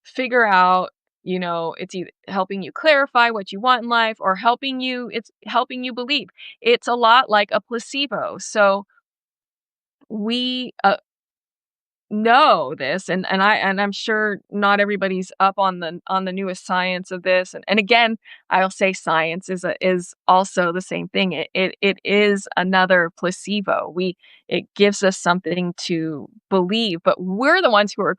figure out, it's either helping you clarify what you want in life or it's helping you believe. It's a lot like a placebo. So we know this, and I'm sure not everybody's up on the newest science of this, and again I'll say science is also the same thing. It is another placebo. We It gives us something to believe, but we're the ones who are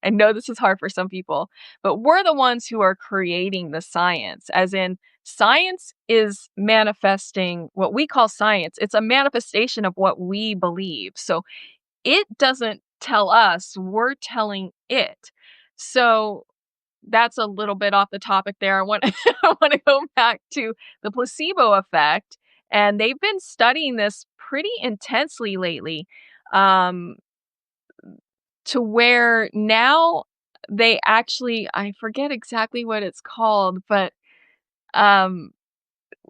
I know this is hard for some people, but we're the ones who are creating the science, as in science is manifesting what we call science. It's a manifestation of what we believe. So it doesn't tell us, we're telling it. So that's a little bit off the topic there. I want I want to go back to the placebo effect, and they've been studying this pretty intensely lately, um, to where now they actually I forget exactly what it's called, but um,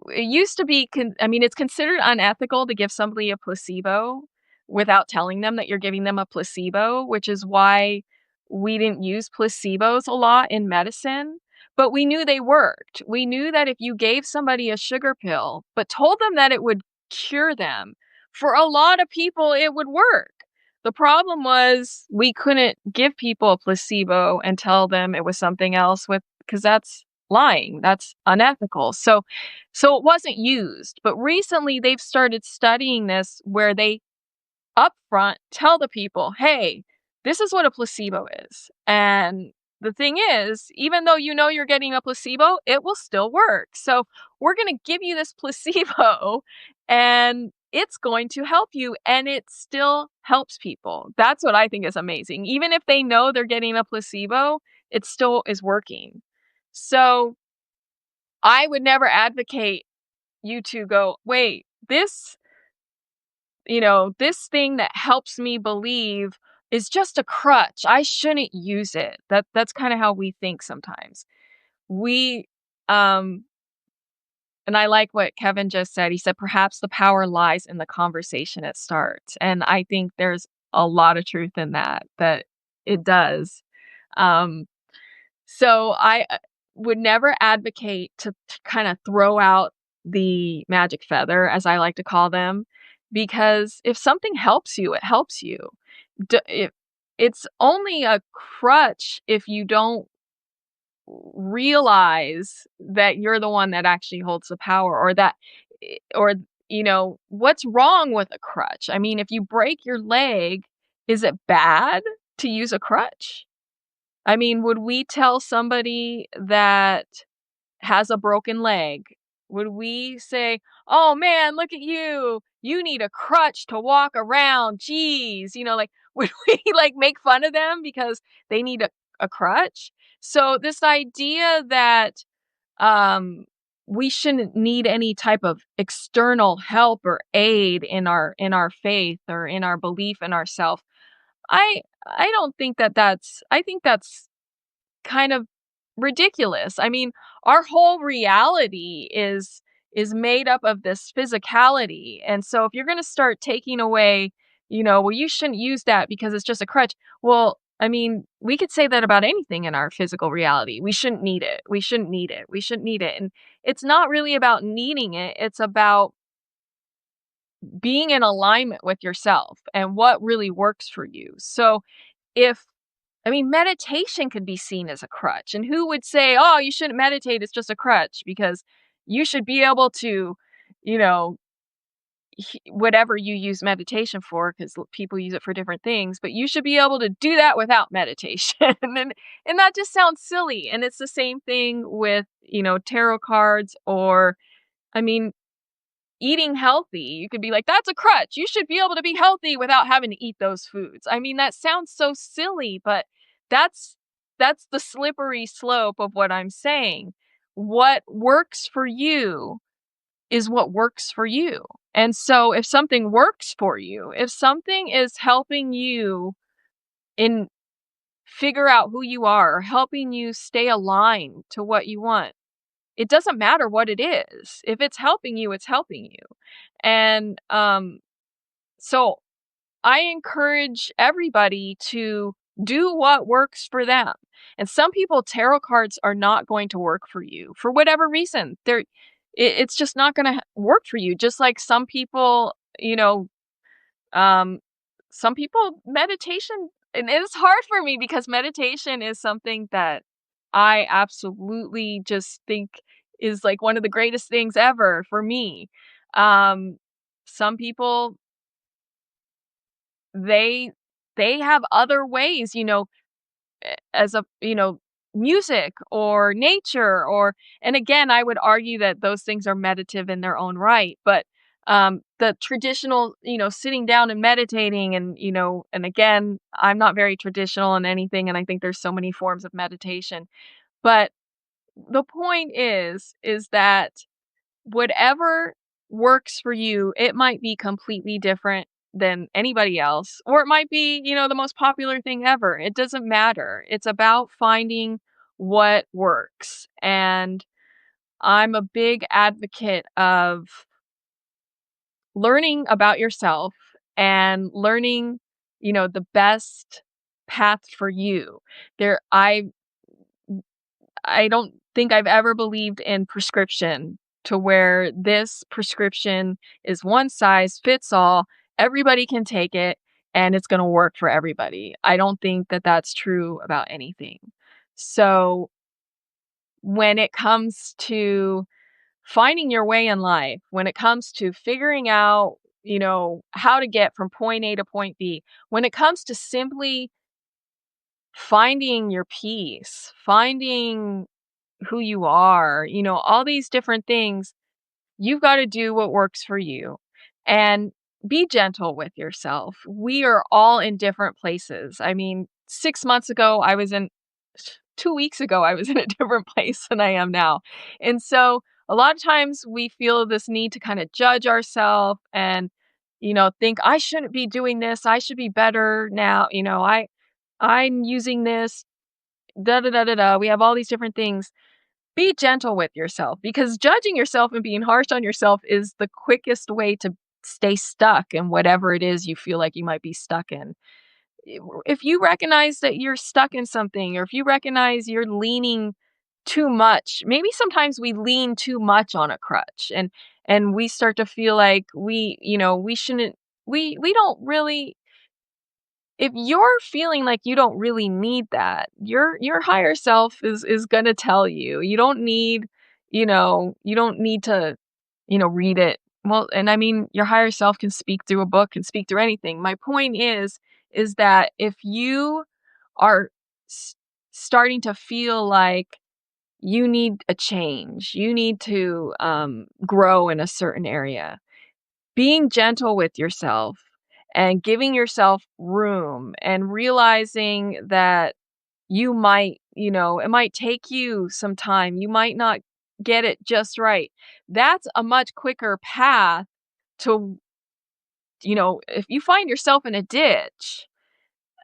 it used to be I mean, it's considered unethical to give somebody a placebo without telling them that you're giving them a placebo, which is why we didn't use placebos a lot in medicine, but we knew they worked. We knew that if you gave somebody a sugar pill, but told them that it would cure them, for a lot of people, it would work. The problem was we couldn't give people a placebo and tell them it was something else with because that's lying. That's unethical. So it wasn't used. But recently they've started studying this where they upfront tell the people, "Hey, this is what a placebo is." And the thing is, even though you know you're getting a placebo, it will still work. So we're going to give you this placebo and it's going to help you and it still helps people. That's what I think is amazing. Even if they know they're getting a placebo, it still is working. So I would never advocate you to go, wait, this thing that helps me believe is just a crutch. I shouldn't use it. That's kind of how we think sometimes. We um and I like what Kevin just said. He said perhaps the power lies in the conversation it starts. And I think there's a lot of truth in that it does. Um so I would never advocate to kind of throw out the magic feather, as I like to call them, because if something helps you, it helps you. It's only a crutch if you don't realize that you're the one that actually holds the power, or or what's wrong with a crutch? I mean, if you break your leg, is it bad to use a crutch? I mean, would we tell somebody that has a broken leg, would we say, "Oh man, look at you. You need a crutch to walk around. Jeez." Like, would we like make fun of them because they need a crutch? So this idea that um we shouldn't need any type of external help or aid in our faith or in our belief in ourself. I don't think I think that's kind of ridiculous. I mean, our whole reality is made up of this physicality. And so if you're going to start taking away, well, you shouldn't use that because it's just a crutch. Well, I mean, we could say that about anything in our physical reality. We shouldn't need it. We shouldn't need it. We shouldn't need it. And it's not really about needing it. It's about being in alignment with yourself and what really works for you. So if I mean, meditation could be seen as a crutch. And who would say, oh, you shouldn't meditate, it's just a crutch? Because you should be able to, you know, whatever you use meditation for, because people use it for different things, but you should be able to do that without meditation. And that just sounds silly. And it's the same thing with, tarot cards or, I mean, eating healthy. You could be like, that's a crutch. You should be able to be healthy without having to eat those foods. I mean, that sounds so silly, but that's that's the slippery slope of what I'm saying. What works for you is what works for you. And so if something works for you, if something is helping you in figure out who you are, or helping you stay aligned to what you want, it doesn't matter what it is. If it's helping you, it's helping you. And so I encourage everybody to do what works for them. And some people, tarot cards are not going to work for you for whatever reason. It's just not going to work for you. Just like um, some people meditation, and it's hard for me because meditation is something that I absolutely just think is like one of the greatest things ever for me. Um, some people they they have other ways, as a, music or nature or and again, I would argue that those things are meditative in their own right, but the traditional, sitting down and meditating and again, I'm not very traditional in anything and I think there's so many forms of meditation. But the point is that whatever works for you, it might be completely different than anybody else, or it might be, the most popular thing ever. It doesn't matter. It's about finding what works. And I'm a big advocate of learning about yourself and learning, the best path for you. There I don't think I've ever believed in prescription. to where this prescription is one size fits all, everybody can take it, and it's gonna work for everybody. I don't think that that's true about anything. So, when it comes to finding your way in life, when it comes to figuring out, how to get from point A to point B, when it comes to simply finding your peace, finding who you are, all these different things, you've got to do what works for you and be gentle with yourself. We are all in different places. I mean, 6 months ago, 2 weeks ago, I was in a different place than I am now. And so a lot of times we feel this need to kind of judge ourselves and, think I shouldn't be doing this. I should be better now. I'm using this, da da da da da. We have all these different things. Be gentle with yourself because judging yourself and being harsh on yourself is the quickest way to stay stuck in whatever it is you feel like you might be stuck in. If you recognize that you're stuck in something, or if you recognize you're leaning too much, maybe sometimes we lean too much on a crutch and we start to feel like we shouldn't we don't really, if you're feeling like you don't really need that, your higher self is gonna tell you. You don't need to, read it. Well, and I mean, your higher self can speak through a book, can speak through anything. My point is that if you are s- starting to feel like you need a change, you need to grow in a certain area, being gentle with yourself and giving yourself room and realizing that it might take you some time. You might not get it just right. That's a much quicker path to, if you find yourself in a ditch,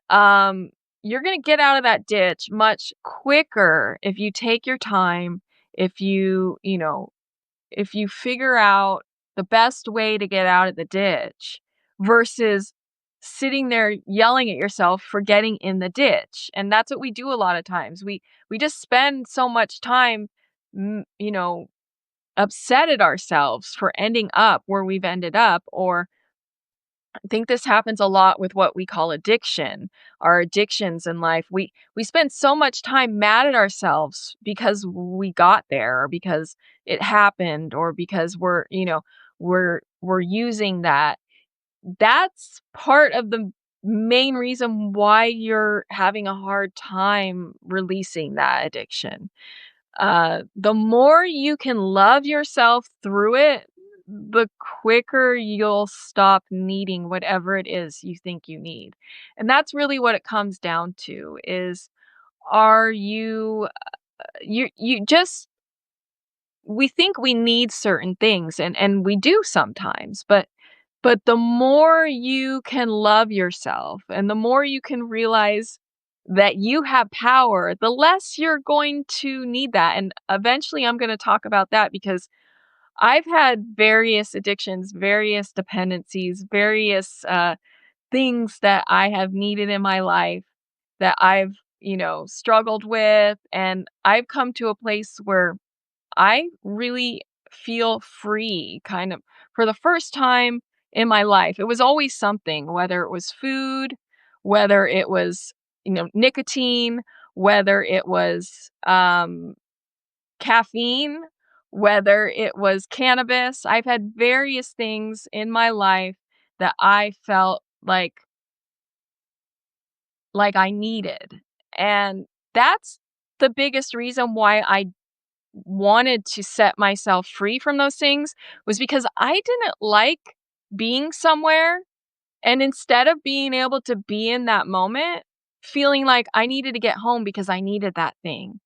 um, you're going to get out of that ditch much quicker if you take your time, if if you figure out the best way to get out of the ditch versus sitting there yelling at yourself for getting in the ditch. And that's what we do a lot of times. We just spend so much time mm, you know upset at ourselves for ending up where we've ended up. Or I think this happens a lot with what we call addiction, our addictions in life. We spend so much time mad at ourselves because we got there, or because it happened, or because we're using that. That's part of the main reason why you're having a hard time releasing that addiction. The more you can love yourself through it, the quicker you'll stop needing whatever it is you think you need. And that's really what it comes down to is, are you just we think we need certain things, and we do sometimes, but the more you can love yourself and the more you can realize that you have power, the less you're going to need that. And eventually I'm going to talk about that because I've had various addictions, various dependencies, various things that I have needed in my life that I've, struggled with. And I've come to a place where I really feel free, kind of, for the first time in my life. It was always something, whether it was food, whether it was, nicotine, whether it was caffeine, whether it was cannabis. I've had various things in my life that I felt like I needed. And that's the biggest reason why I wanted to set myself free from those things, was because I didn't like being somewhere, and instead of being able to be in that moment, feeling like I needed to get home because I needed that thing.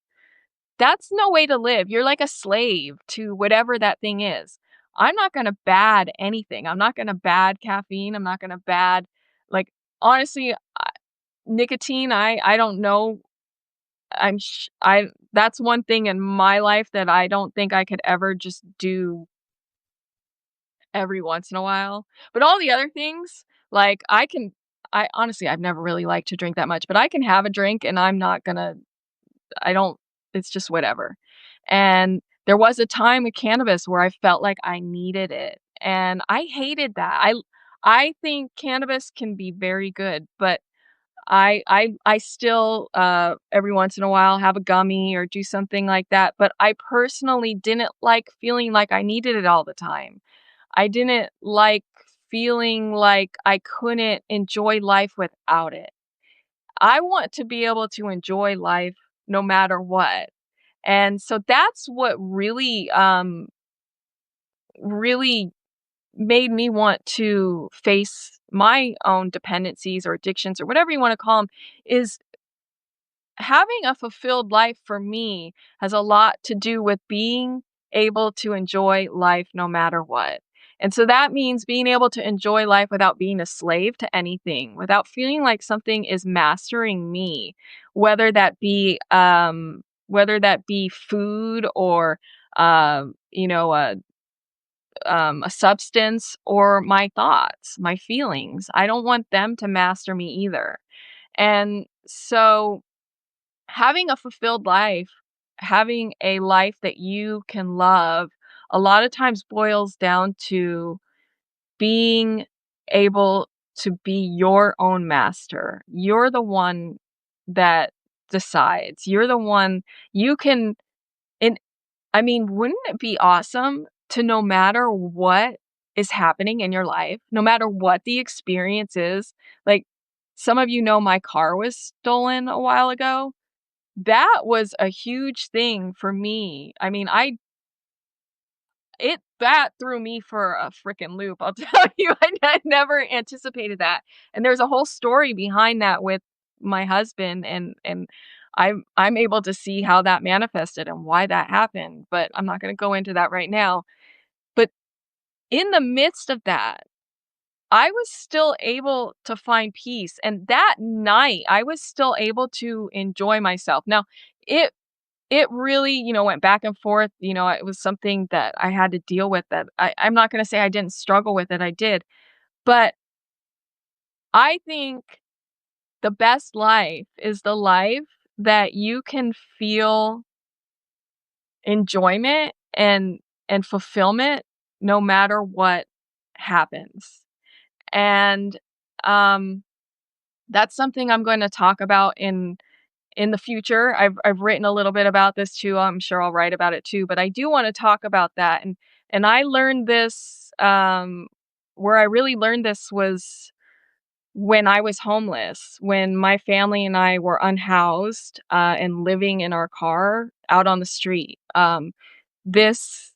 That's no way to live. You're like a slave to whatever that thing is. I'm not going to bad anything. I'm not going to bad caffeine. I'm not going to bad, like, honestly, nicotine. I don't know. I that's one thing in my life that I don't think I could ever just do every once in a while. But all the other things, like, I honestly, I've never really liked to drink that much, but I can have a drink and I'm not gonna I don't it's just whatever. And there was a time with cannabis where I felt like I needed it, and I hated that. I think cannabis can be very good, but I still, every once in a while have a gummy or do something like that, but I personally didn't like feeling like I needed it all the time. I didn't like feeling like I couldn't enjoy life without it. I want to be able to enjoy life no matter what. And so that's what really made me want to face my own dependencies or addictions or whatever you want to call them, is having a fulfilled life for me has a lot to do with being able to enjoy life no matter what. And so that means being able to enjoy life without being a slave to anything, without feeling like something is mastering me, whether that be food or you know, a substance, or my thoughts, my feelings. I don't want them to master me either. And so having a fulfilled life, having a life that you can love, a lot of times boils down to being able to be your own master. You're the one that decides. You're the one you can and I mean, wouldn't it be awesome to, no matter what is happening in your life, no matter what the experience is, like, some of you know my car was stolen a while ago. That was a huge thing for me. I mean, that threw me for a freaking loop, I'll tell you. I never anticipated that, and there's a whole story behind that with my husband, and I'm able to see how that manifested and why that happened, but I'm not gonna go into that right now. But in the midst of that, I was still able to find peace, and that night, I was still able to enjoy myself. Now, it it really, went back and forth. It was something that I had to deal with, that I'm not gonna say I didn't struggle with it, I did. But I think the best life is the life that you can feel enjoyment and fulfillment no matter what happens. And, um, that's something I'm going to talk about in the future. I've written a little bit about this too. I'm sure I'll write about it too, but I do want to talk about that. And I learned this, where I really learned this was when I was homeless, when my family and I were unhoused, and living in our car out on the street. This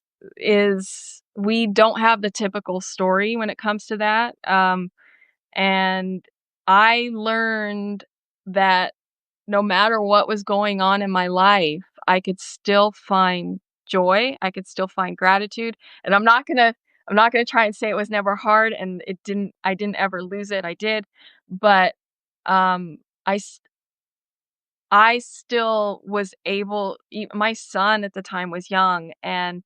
we don't have the typical story when it comes to that. And I learned that no matter what was going on in my life, I could still find joy, I could still find gratitude, and I'm not gonna try and say it was never hard, and I didn't ever lose it, I did, but, um, I s I still was able my son at the time was young, and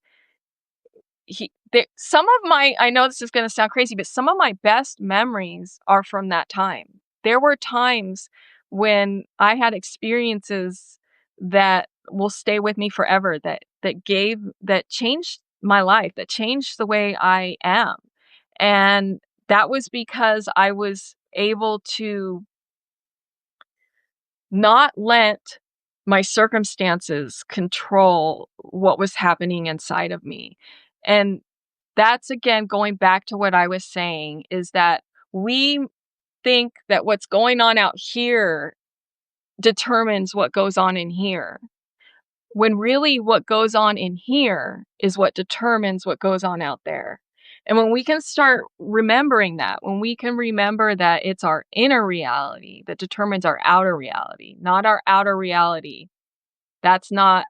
some of my I know this is gonna sound crazy, but some of my best memories are from that time. There were times when I had experiences that will stay with me forever, that changed my life, that changed the way I am. And that was because I was able to not let my circumstances control what was happening inside of me. And that's, again, going back to what I was saying, is that we think that what's going on out here determines what goes on in here, when really what goes on in here is what determines what goes on out there. And when we can start remembering that, when we can remember that it's our inner reality that determines our outer reality, not our outer reality, that's not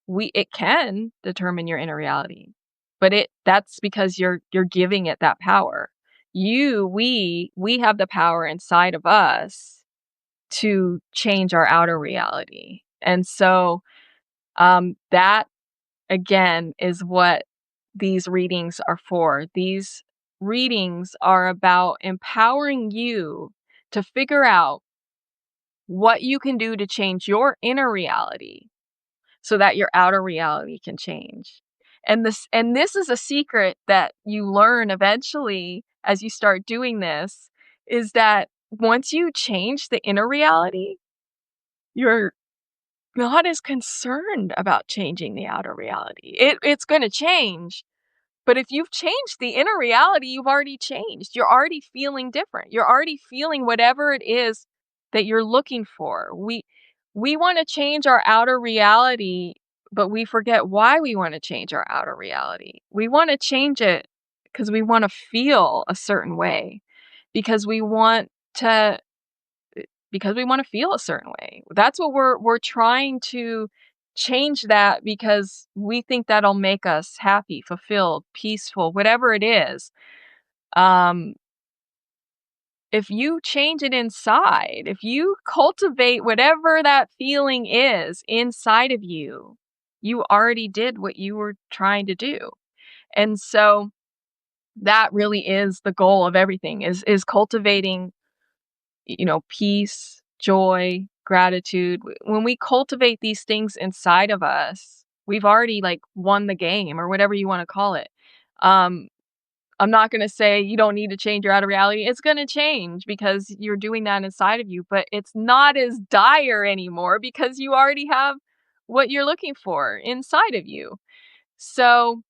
we it can determine your inner reality, but that's because you're giving it that power. We have the power inside of us to change our outer reality. And so, that again is what these readings are for. These readings are about empowering you to figure out what you can do to change your inner reality so that your outer reality can change. And this is a secret that you learn eventually as you start doing this, is that once you change the inner reality, you're not as concerned about changing the outer reality. It's gonna change, but if you've changed the inner reality, you've already changed. You're already feeling different. You're already feeling whatever it is that you're looking for. We want to change our outer reality, but we forget why we want to change our outer reality. We want to change it because we want to feel a certain way, because we want to feel a certain way. That's what we're trying to change, that because we think that'll make us happy, fulfilled, peaceful, whatever it is. Um, if you change it inside, if you cultivate whatever that feeling is inside of you, you already did what you were trying to do. And so that really is the goal of everything, is cultivating, peace, joy, gratitude. When we cultivate these things inside of us, we've already like won the game, or whatever you want to call it. Um, I'm not going to say you don't need to change your outer reality. It's going to change because you're doing that inside of you, but it's not as dire anymore because you already have what you're looking for inside of you. So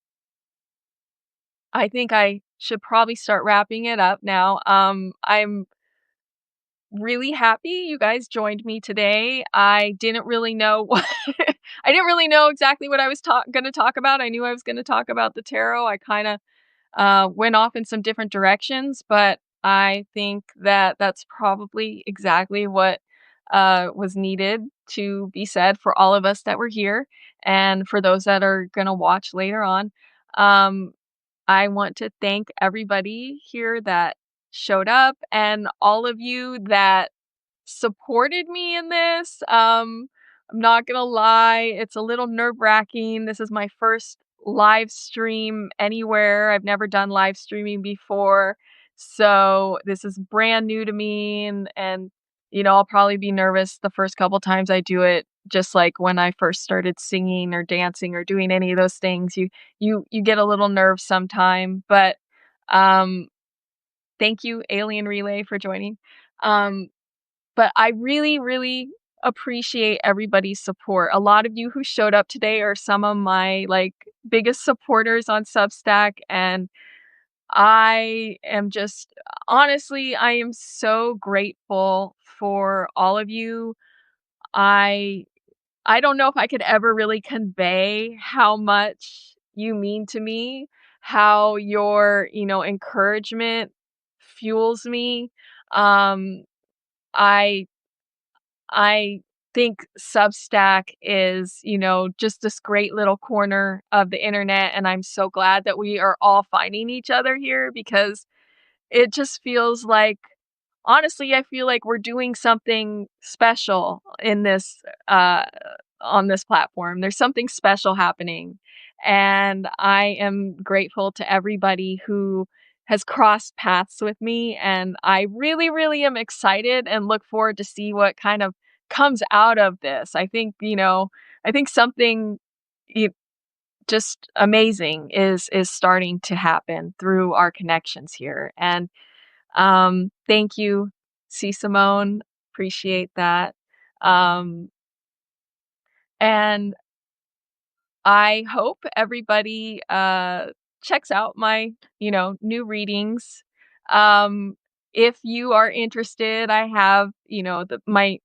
I think I should probably start wrapping it up now. I'm really happy you guys joined me today. I didn't really know what I didn't really know exactly what I was going to talk about. I knew I was going to talk about the tarot. I kind of went off in some different directions, but I think that that's probably exactly what was needed to be said for all of us that were here, and for those that are going to watch later on. Um, I want to thank everybody here that showed up, and all of you that supported me in this. I'm not gonna lie, it's a little nerve-wracking. This is my first live stream anywhere. I've never done live streaming before. So this is brand new to me, and I'll probably be nervous the first couple times I do it, just like when I first started singing or dancing or doing any of those things. You get a little nerve sometime, but um thank you, Alien Relay, for joining. Um but I really, really appreciate everybody's support. A lot of you who showed up today are some of my like biggest supporters on Substack, and I am just honestly, I am so grateful for all of you. I I don't know if I could ever really convey how much you mean to me, how your, encouragement fuels me. Um I I think Substack is, just this great little corner of the internet, and I'm so glad that we are all finding each other here, because it just feels like, honestly, I feel like we're doing something special in this on this platform. There's something special happening, and I am grateful to everybody who has crossed paths with me, and I really, really am excited and look forward to see what kind of comes out of this. I think something y- just amazing is starting to happen through our connections here. And thank you, C. Simone. Appreciate that. Um, and I hope everybody checks out my, new readings. Um, if you are interested, I have,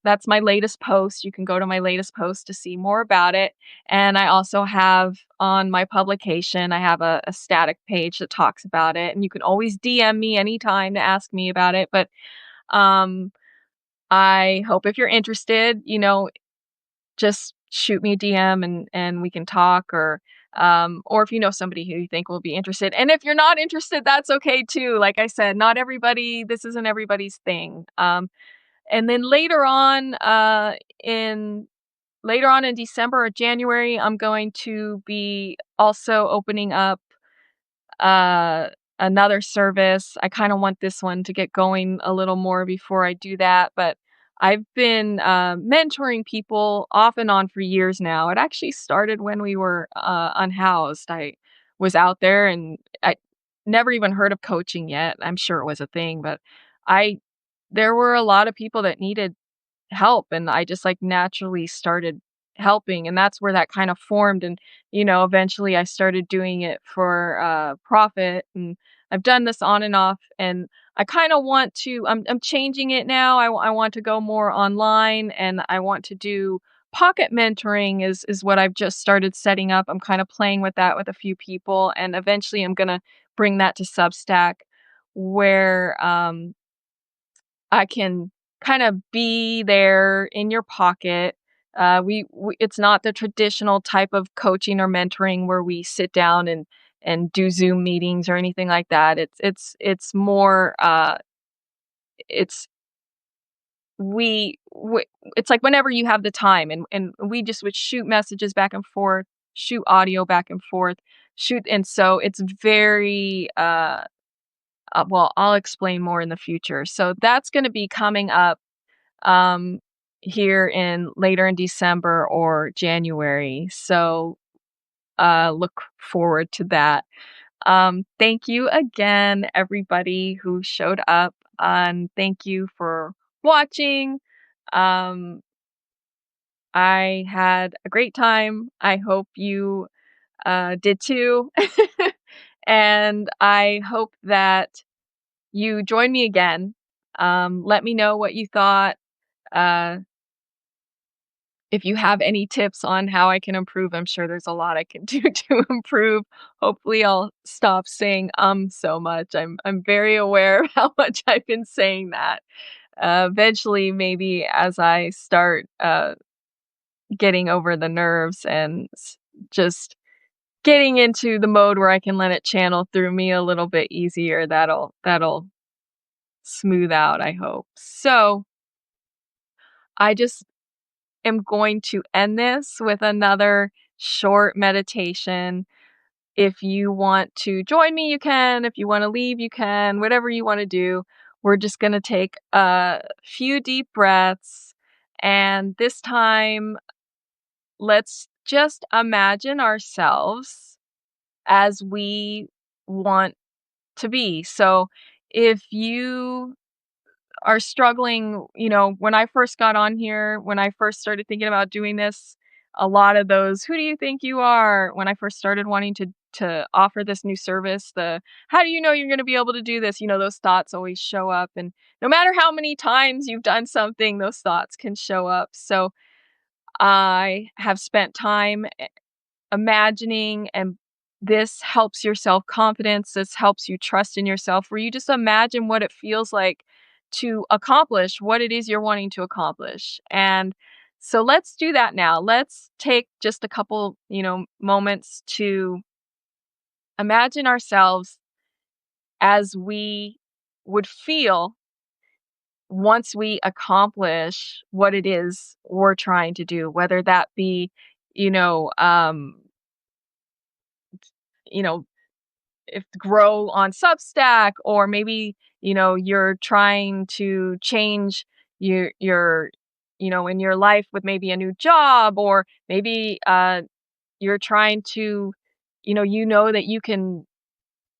that's my latest post. You can go to my latest post to see more about it. And I also have on my publication, I have a static page that talks about it. And you can always DM me anytime to ask me about it. But um, I hope if you're interested, just shoot me a DM, and we can talk, or if you know somebody who you think will be interested. And if you're not interested, that's okay too. Like I said, not everybody, this isn't everybody's thing. And then in later on in December or January, I'm going to be also opening up uh another service. I kind of want this one to get going a little more before I do that, but I've been, mentoring people off and on for years now. It actually started when we were, unhoused. I was out there and I never even heard of coaching yet. I'm sure it was a thing, but I there were a lot of people that needed help, and I just, like, naturally started helping, and that's where that kind of formed, and, eventually I started doing it for, profit, and I've done this on and off, and I kinda want to I'm changing it now. I want to go more online, and I want to do pocket mentoring is what I've just started setting up. I'm kinda playing with that with a few people, and eventually I'm gonna bring that to Substack where, I can kind of be there in your pocket. We it's not the traditional type of coaching or mentoring where we sit down and do Zoom meetings or anything like that. It's more it's we it's like whenever you have the time, and we just would shoot messages back and forth, shoot audio back and forth, shoot, and so it's very well, I'll explain more in the future. So that's going to be coming up um, here in later in December or January. So, look forward to that. Thank you again, everybody who showed up, and thank you for watching. Um, I had a great time. I hope you did too. And I hope that you join me again. Let me know what you thought. Uh, If you have any tips on how I can improve, I'm sure there's a lot I can do to improve. Hopefully, I'll stop saying so much. I'm very aware of how much I've been saying that. Eventually, maybe as I start getting over the nerves and just getting into the mode where I can let it channel through me a little bit easier, that'll smooth out, I hope. So, I just am going to end this with another short meditation. If you want to join me, you can. If you want to leave, you can. Whatever you want to do. We're just going to take a few deep breaths. And this time, let's just imagine ourselves as we want to be. So if you are struggling, when I first got on here, when I first started thinking about doing this, a lot of those, "Who do you think you are?" When I first started wanting to offer this new service, the, "How do you know you're gonna be able to do this?" Those thoughts always show up, and no matter how many times you've done something, those thoughts can show up. So, I have spent time imagining, and this helps your self-confidence, this helps you trust in yourself, where you just imagine what it feels like to accomplish what it is you're wanting to accomplish. And so let's do that now. Let's take just a couple, moments to imagine ourselves as we would feel once we accomplish what it is we're trying to do, whether that be, you know, um, you know, if grow on Substack, or maybe, you're trying to change your in your life with maybe a new job, or maybe you're trying to, that you can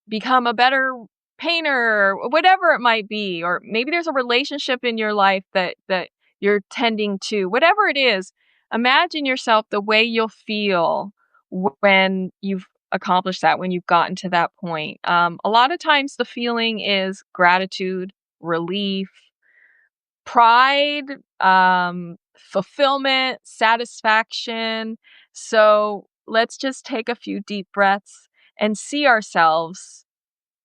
become a better painter, or whatever it might be, or maybe there's a relationship in your life that you're tending to. Whatever it is, imagine yourself the way you'll feel when you've accomplished that, when you've gotten to that point. A lot of times the feeling is gratitude, relief, pride, fulfillment, satisfaction. So let's just take a few deep breaths and see ourselves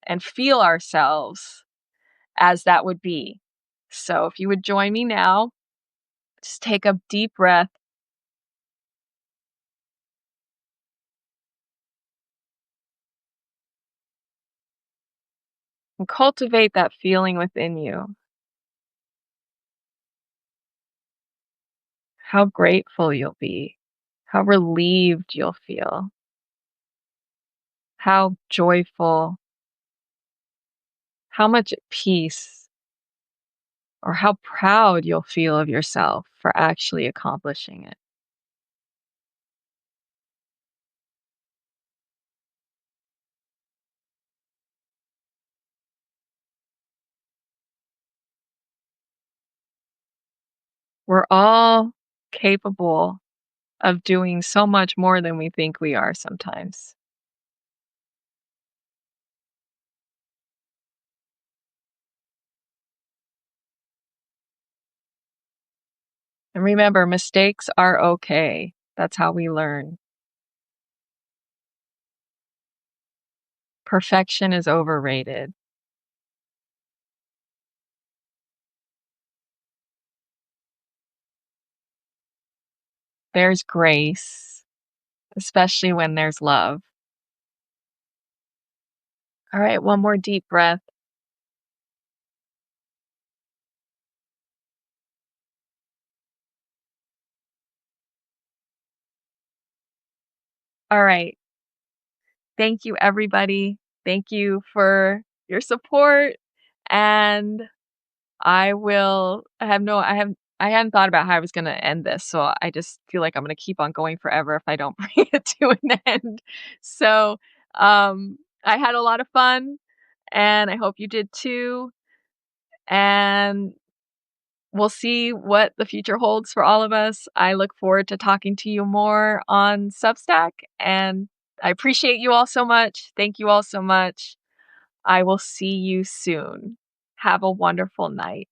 and feel ourselves as that would be. So if you would join me now, just take a deep breath and cultivate that feeling within you. How grateful you'll be, how relieved you'll feel, how joyful, how much peace or how proud you'll feel of yourself for actually accomplishing it. We're all capable of doing so much more than we think we are sometimes. And remember, mistakes are okay. That's how we learn. Perfection is overrated. There's grace, especially when there's love. All right, one more deep breath. All right. Thank you, everybody. Thank you for your support. And I hadn't thought about how I was gonna end this, so I just feel like I'm gonna keep on going forever if I don't bring it to an end. So, I had a lot of fun, and I hope you did too, and we'll see what the future holds for all of us. I look forward to talking to you more on Substack, and I appreciate you all so much. Thank you all so much. I will see you soon. Have a wonderful night.